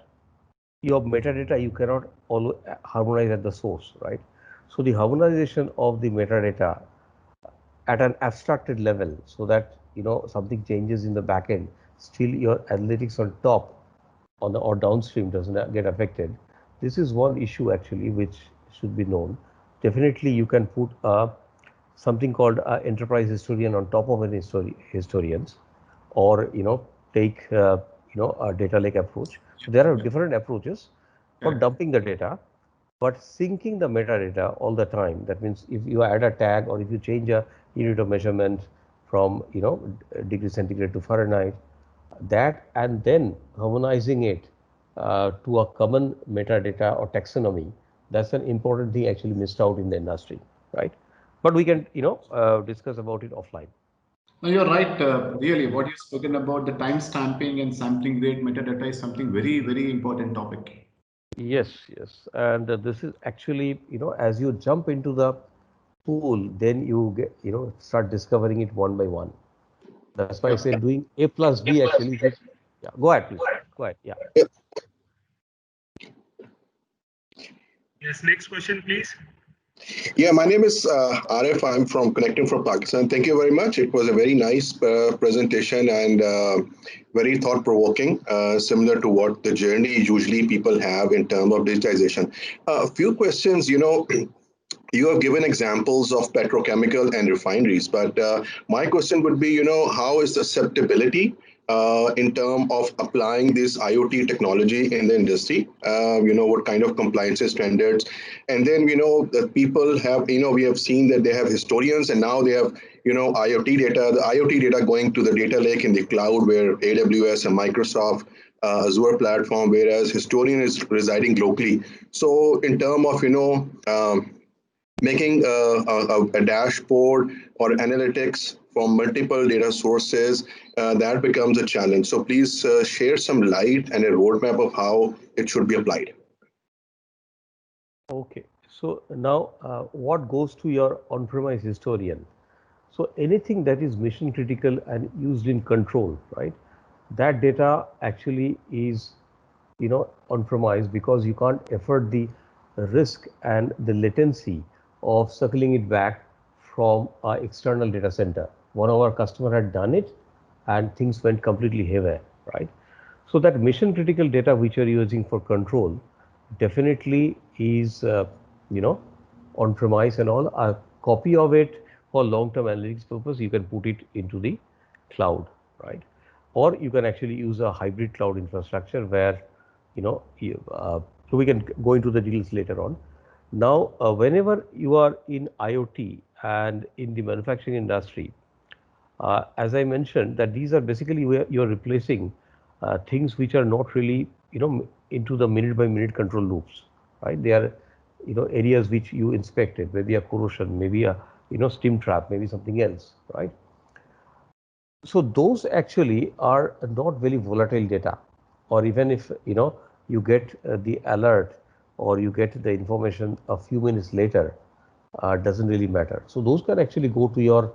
S4: your metadata you cannot always harmonize at the source, right? So the harmonization of the metadata at an abstracted level, so that something changes in the backend, still your analytics on top on the or downstream doesn't get affected. This is one issue actually which should be known. Definitely you can put something called enterprise historian on top of an historians, or take a data lake approach. So there are different approaches for dumping the data, but syncing the metadata all the time. That means if you add a tag or if you change a unit of measurement from degree centigrade to Fahrenheit, that and then harmonizing it to a common metadata or taxonomy, that's an important thing actually missed out in the industry, right? But we can discuss about it offline.
S5: No, you're right. Really, what you've spoken about the time stamping and sampling rate metadata is something very, very important topic.
S4: Yes, yes, and this is actually as you jump into the pool, then you get start discovering it one by one. That's why I
S5: Yeah.
S4: said doing A plus B actually. Yeah, go ahead, please. Go ahead. Yeah.
S1: Yes, next question, please.
S8: Yeah, my name is Arif. I'm from Connecting from Pakistan. Thank you very much. It was a very nice presentation and very thought provoking, similar to what the journey usually people have in terms of digitization. A few questions, you have given examples of petrochemical and refineries, but my question would be, how is the acceptability in terms of applying this IoT technology in the industry? What kind of compliance standards? And then, the people have, we have seen that they have historians and now they have, IoT data, the IoT data going to the data lake in the cloud where AWS and Microsoft Azure platform, whereas historian is residing locally. So in terms of, making a dashboard or analytics from multiple data sources, that becomes a challenge. So please share some light and a roadmap of how it should be applied.
S4: Okay. So now what goes to your on-premise historian? So anything that is mission critical and used in control, right? That data actually is on-premise, because you can't afford the risk and the latency of circling it back from our external data center. One of our customer had done it and things went completely haywire, right? So that mission critical data which you're using for control definitely is on premise and all. A copy of it for long term analytics purpose, you can put it into the cloud, right? Or you can actually use a hybrid cloud infrastructure where so we can go into the details later on. Now whenever you are in IoT and in the manufacturing industry, as I mentioned, that these are basically where you're replacing things which are not really, into the minute by minute control loops, right? They are, areas which you inspected, maybe a corrosion, maybe a, steam trap, maybe something else, right? So those actually are not very volatile data, or even if, you get the alert or you get the information a few minutes later, doesn't really matter. So those can actually go to your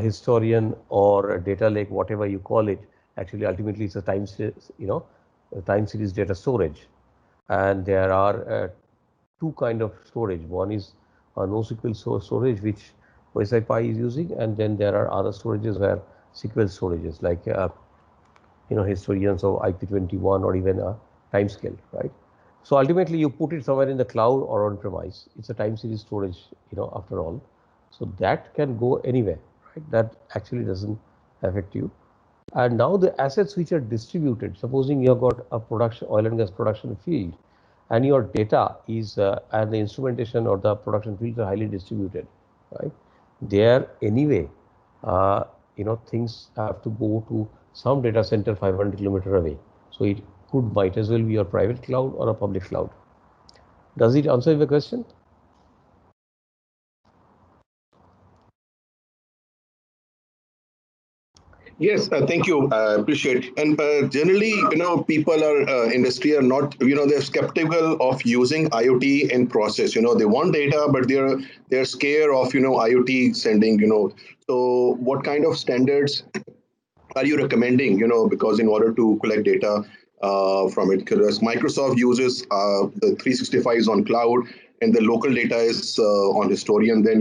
S4: historian or a data lake, whatever you call it, actually ultimately it's a time series data storage. And there are two kind of storage. One is NoSQL storage, which OSI is using, and then there are other storages where SQL storages, like historians of IP21 or even a timescale, right? So ultimately, you put it somewhere in the cloud or on premise. It's a time series storage, after all. So that can go anywhere, right? That actually doesn't affect you. And now the assets which are distributed, supposing you have got a production, oil and gas production field, and your data is, and the instrumentation or the production fields are highly distributed, right? There anyway, things have to go to some data center 500 kilometer away. So it might as well be your private cloud or a public cloud. Does it answer your question?
S8: Yes, thank you. I appreciate. And generally, people are industry are not, they're skeptical of using IoT in process. They want data, but they're scared of IoT sending. So what kind of standards are you recommending? Because in order to collect data from it, because Microsoft uses the 365s on cloud and the local data is on Historian, then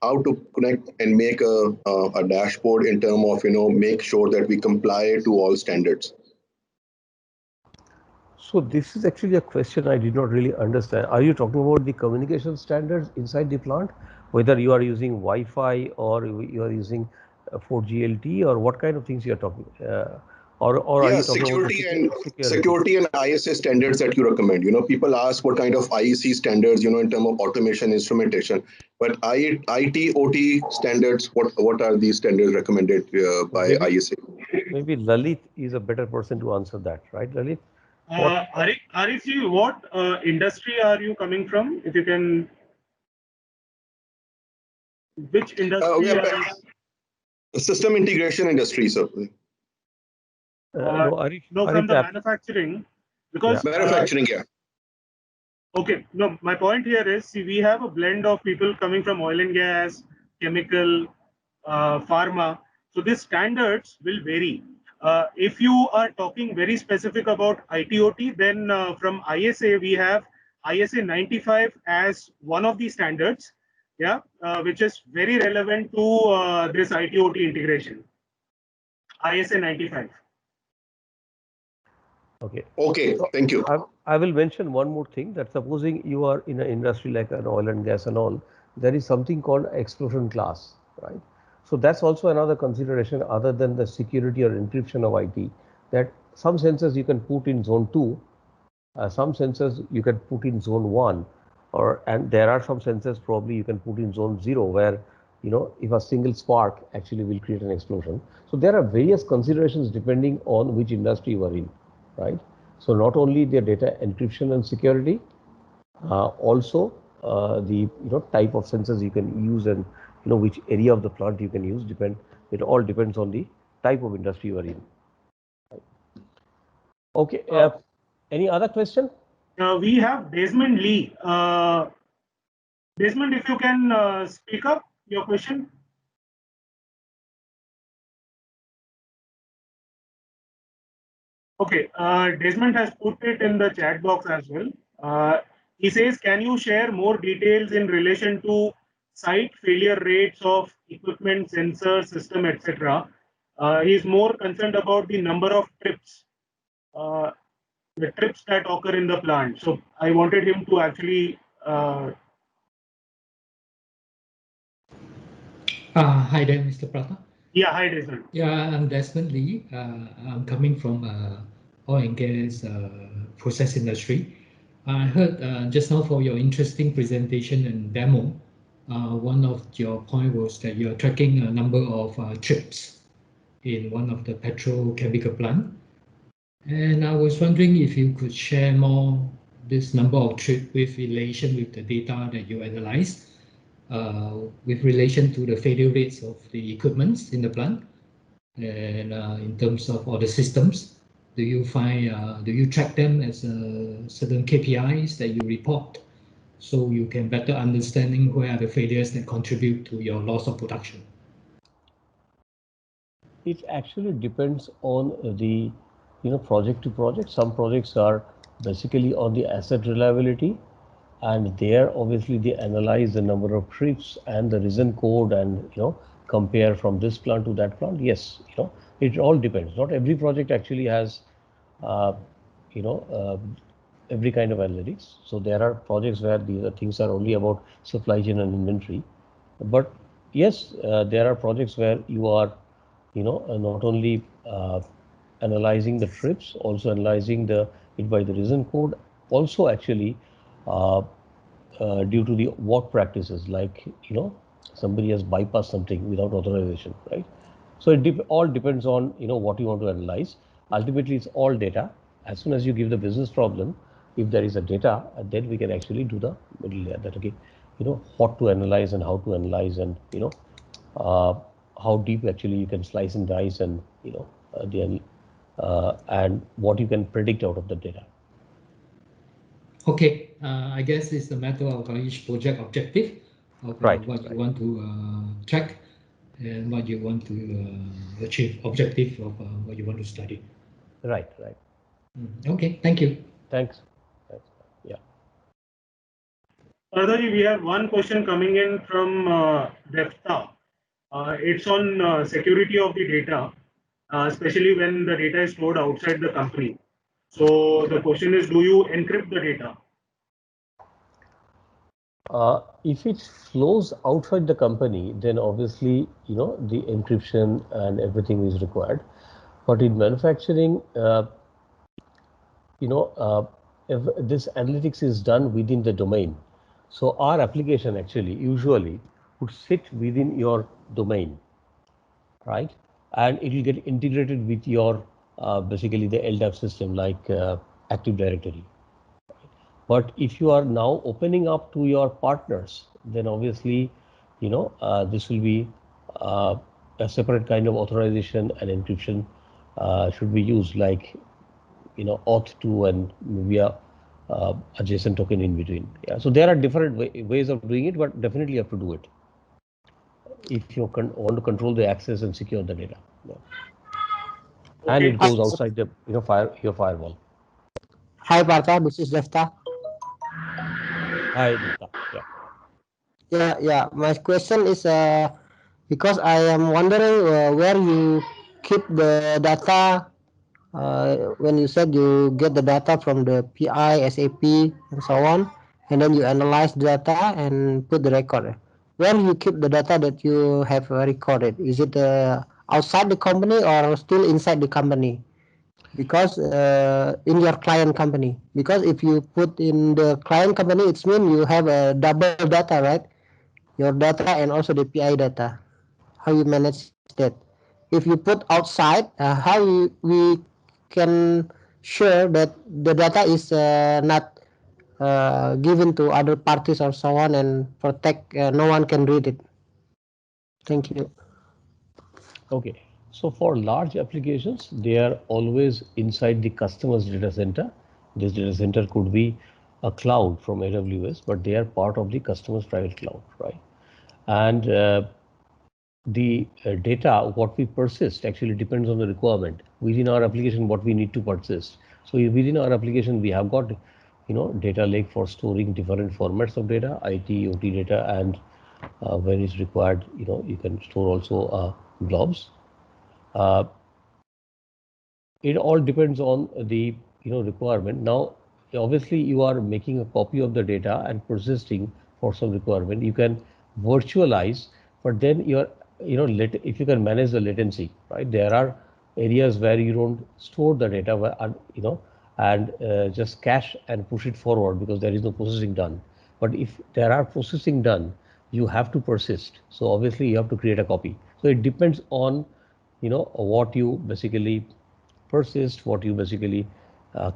S8: how to connect and make a dashboard in terms of make sure that we comply to all standards.
S4: So this is actually a question I did not really understand. Are you talking about the communication standards inside the plant, whether you are using Wi-Fi or you are using 4G LTE, or what kind of things you are talking, or are
S8: Yeah,
S4: you talking about the security?
S8: security and ISA standards that you recommend. People ask what kind of IEC standards, in terms of automation, instrumentation. But IT, OT standards, what are these standards recommended by ISA?
S4: Maybe Lalit is a better person to answer that, right, Lalit?
S1: Arif ji, what industry are you coming from? If you can, which
S8: We
S1: industry
S8: are
S1: are?
S8: system integration industry, sir.
S4: No, Arif,
S1: No, from the manufacturing,
S4: yeah.
S1: because
S8: Manufacturing, yeah.
S1: okay, no, my point here is, see, we have a blend of people coming from oil and gas, chemical, pharma. So these standards will vary. If you are talking very specific about ITOT, then from ISA, we have ISA 95 as one of the standards, yeah, which is very relevant to this ITOT integration. ISA 95.
S4: Okay.
S8: Okay,
S4: So
S8: thank you.
S4: I will mention one more thing, that supposing you are in an industry like an oil and gas and all, there is something called explosion class, right? So that's also another consideration other than the security or encryption of IT, that some sensors you can put in zone 2, some sensors you can put in zone 1, and there are some sensors probably you can put in zone 0, where if a single spark actually will create an explosion. So there are various considerations depending on which industry you are in, right? So not only the data encryption and security, also the type of sensors you can use, and which area of the plant you can use. It all depends on the type of industry you are in. Okay. Any other question?
S1: We have Desmond Lee. Desmond, if you can speak up your question. Okay, Desmond has put it in the chat box as well. He says, can you share more details in relation to site failure rates of equipment, sensor, system, etc.? He's more concerned about the number of trips, the trips that occur in the plant. So I wanted him to actually.
S9: Hi there, Mr. Prata.
S1: Yeah, hi, Desmond.
S9: Yeah, I'm Desmond Lee. I'm coming from oil and gas process industry. I heard just now for your interesting presentation and demo, one of your point was that you're tracking a number of trips in one of the petrochemical plant. And I was wondering if you could share more this number of trips with relation with the data that you analyzed, with relation to the failure rates of the equipments in the plant, and in terms of all the systems. Do you track them as certain KPIs that you report, so you can better understanding where are the failures that contribute to your loss of production?
S4: It actually depends on the project to project. Some projects are basically on the asset reliability, and there obviously they analyze the number of trips and the reason code and compare from this plant to that plant. Yes, it all depends. Not every project actually has uh, you know uh, every kind of analytics. So there are projects where these things are only about supply chain and inventory. But yes, there are projects where you are not only analyzing the trips, also analyzing the it by the reason code, also actually uh, due to the work practices, like somebody has bypassed something without authorization, right? So it all depends on what you want to analyze. Ultimately, it's all data. As soon as you give the business problem, if there is a data, then we can actually do the middle layer. That okay, what to analyze and how to analyze, and uh, how deep actually you can slice and dice, and and what you can predict out of the data.
S9: Okay, I guess it's a matter of each project objective of
S4: Right,
S9: what you
S4: right.
S9: want to track and what you want to achieve, objective of what you want to study.
S4: Right, right.
S9: Okay, thank you.
S4: Thanks. Thanks. Yeah.
S1: Pardaji, we have one question coming in from Defta. It's on security of the data, especially when the data is stored outside the company. So the question is, do you encrypt the data?
S4: If it flows outside the company, then obviously the encryption and everything is required. But in manufacturing, if this analytics is done within the domain. So our application actually usually would sit within your domain, right? And it will get integrated with your basically the LDAP system, like Active Directory. But if you are now opening up to your partners, then obviously, this will be a separate kind of authorization and encryption should be used, like auth2 and maybe a JSON token in between. Yeah. So there are different ways of doing it, but definitely you have to do it if you want to control the access and secure the data. Yeah. And
S1: Okay.
S4: it goes outside the your firewall.
S10: Hi Partha, this is Defta.
S4: Hi, Dutta. Yeah.
S10: Yeah. My question is because I am wondering where you keep the data. When you said you get the data from the PI, SAP, and so on, and then you analyze the data and put the record. Where you keep the data that you have recorded? Is it outside the company or still inside the company? Because in your client company, because if you put in the client company, it's mean you have a double data, right? Your data and also the PI data. How you manage that? If you put outside, how we can sure that the data is not given to other parties or so on, and protect no one can read it. Thank you.
S4: Okay. So for large applications, they are always inside the customer's data center. This data center could be a cloud from AWS, but they are part of the customer's private cloud, right? And the data, what we persist, actually depends on the requirement. Within our application, what we need to persist. So within our application, we have got, data lake for storing different formats of data, IT, OT data, and when it's required, you can store also blobs. Uh, it all depends on the requirement. Now, obviously, you are making a copy of the data and persisting for some requirement. You can virtualize, but then you're if you can manage the latency, right? There are areas where you don't store the data, and just cache and push it forward because there is no processing done. But if there are processing done, you have to persist. So obviously, you have to create a copy. So it depends on what you basically persist, what you basically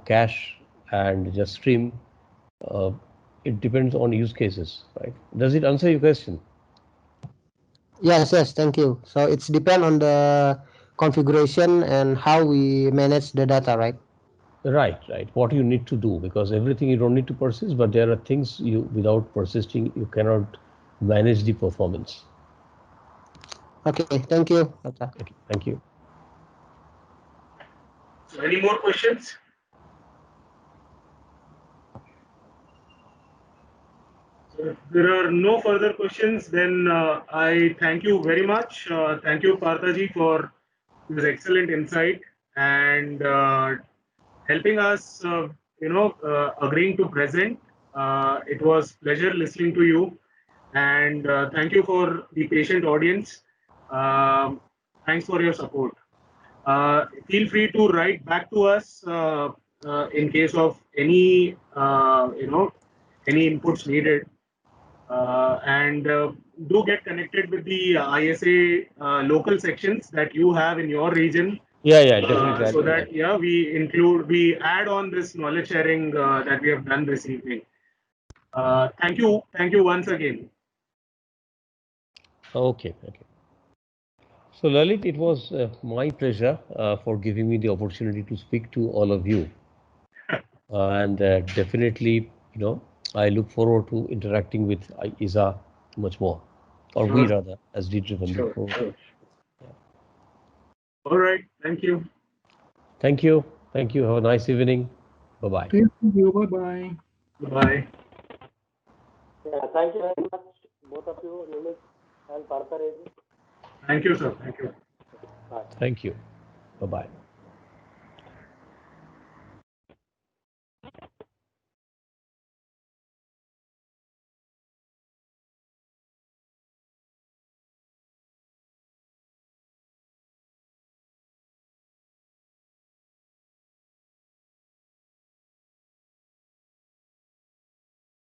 S4: cache and just stream. Uh, it depends on use cases, right? Does it answer your question?
S10: Yes, thank you. So it's depend on the configuration and how we manage the data, right?
S4: Right, right. What you need to do, because everything you don't need to persist, but there are things you without persisting you cannot manage the performance.
S10: Okay, thank you.
S4: Okay, thank you.
S1: So any more questions? So if there are no further questions, then I thank you very much. Thank you, Parthaji, for this excellent insight and helping us, agreeing to present. It was pleasure listening to you, and thank you for the patient audience. Thanks for your support. Feel free to write back to us in case of any, any inputs needed. And do get connected with the ISA local sections that you have in your region,
S4: Yeah, definitely. I'll
S1: so
S4: do that.
S1: that we add on this knowledge sharing that we have done this evening. Thank you once again.
S4: Okay. So Lalit, it was my pleasure for giving me the opportunity to speak to all of you, and definitely, I look forward to interacting with Isa much more, or we
S1: Sure,
S4: rather, as D-Driven look
S1: sure.
S4: forward.
S1: All right, thank you.
S4: Thank you. Have a nice evening. Bye bye.
S5: Thank you. Bye bye.
S1: Bye.
S10: Yeah, thank you very much, both of you, Lilith and Partha Reddy.
S1: Thank you, sir. Thank you.
S10: Bye.
S4: Thank you. Bye bye.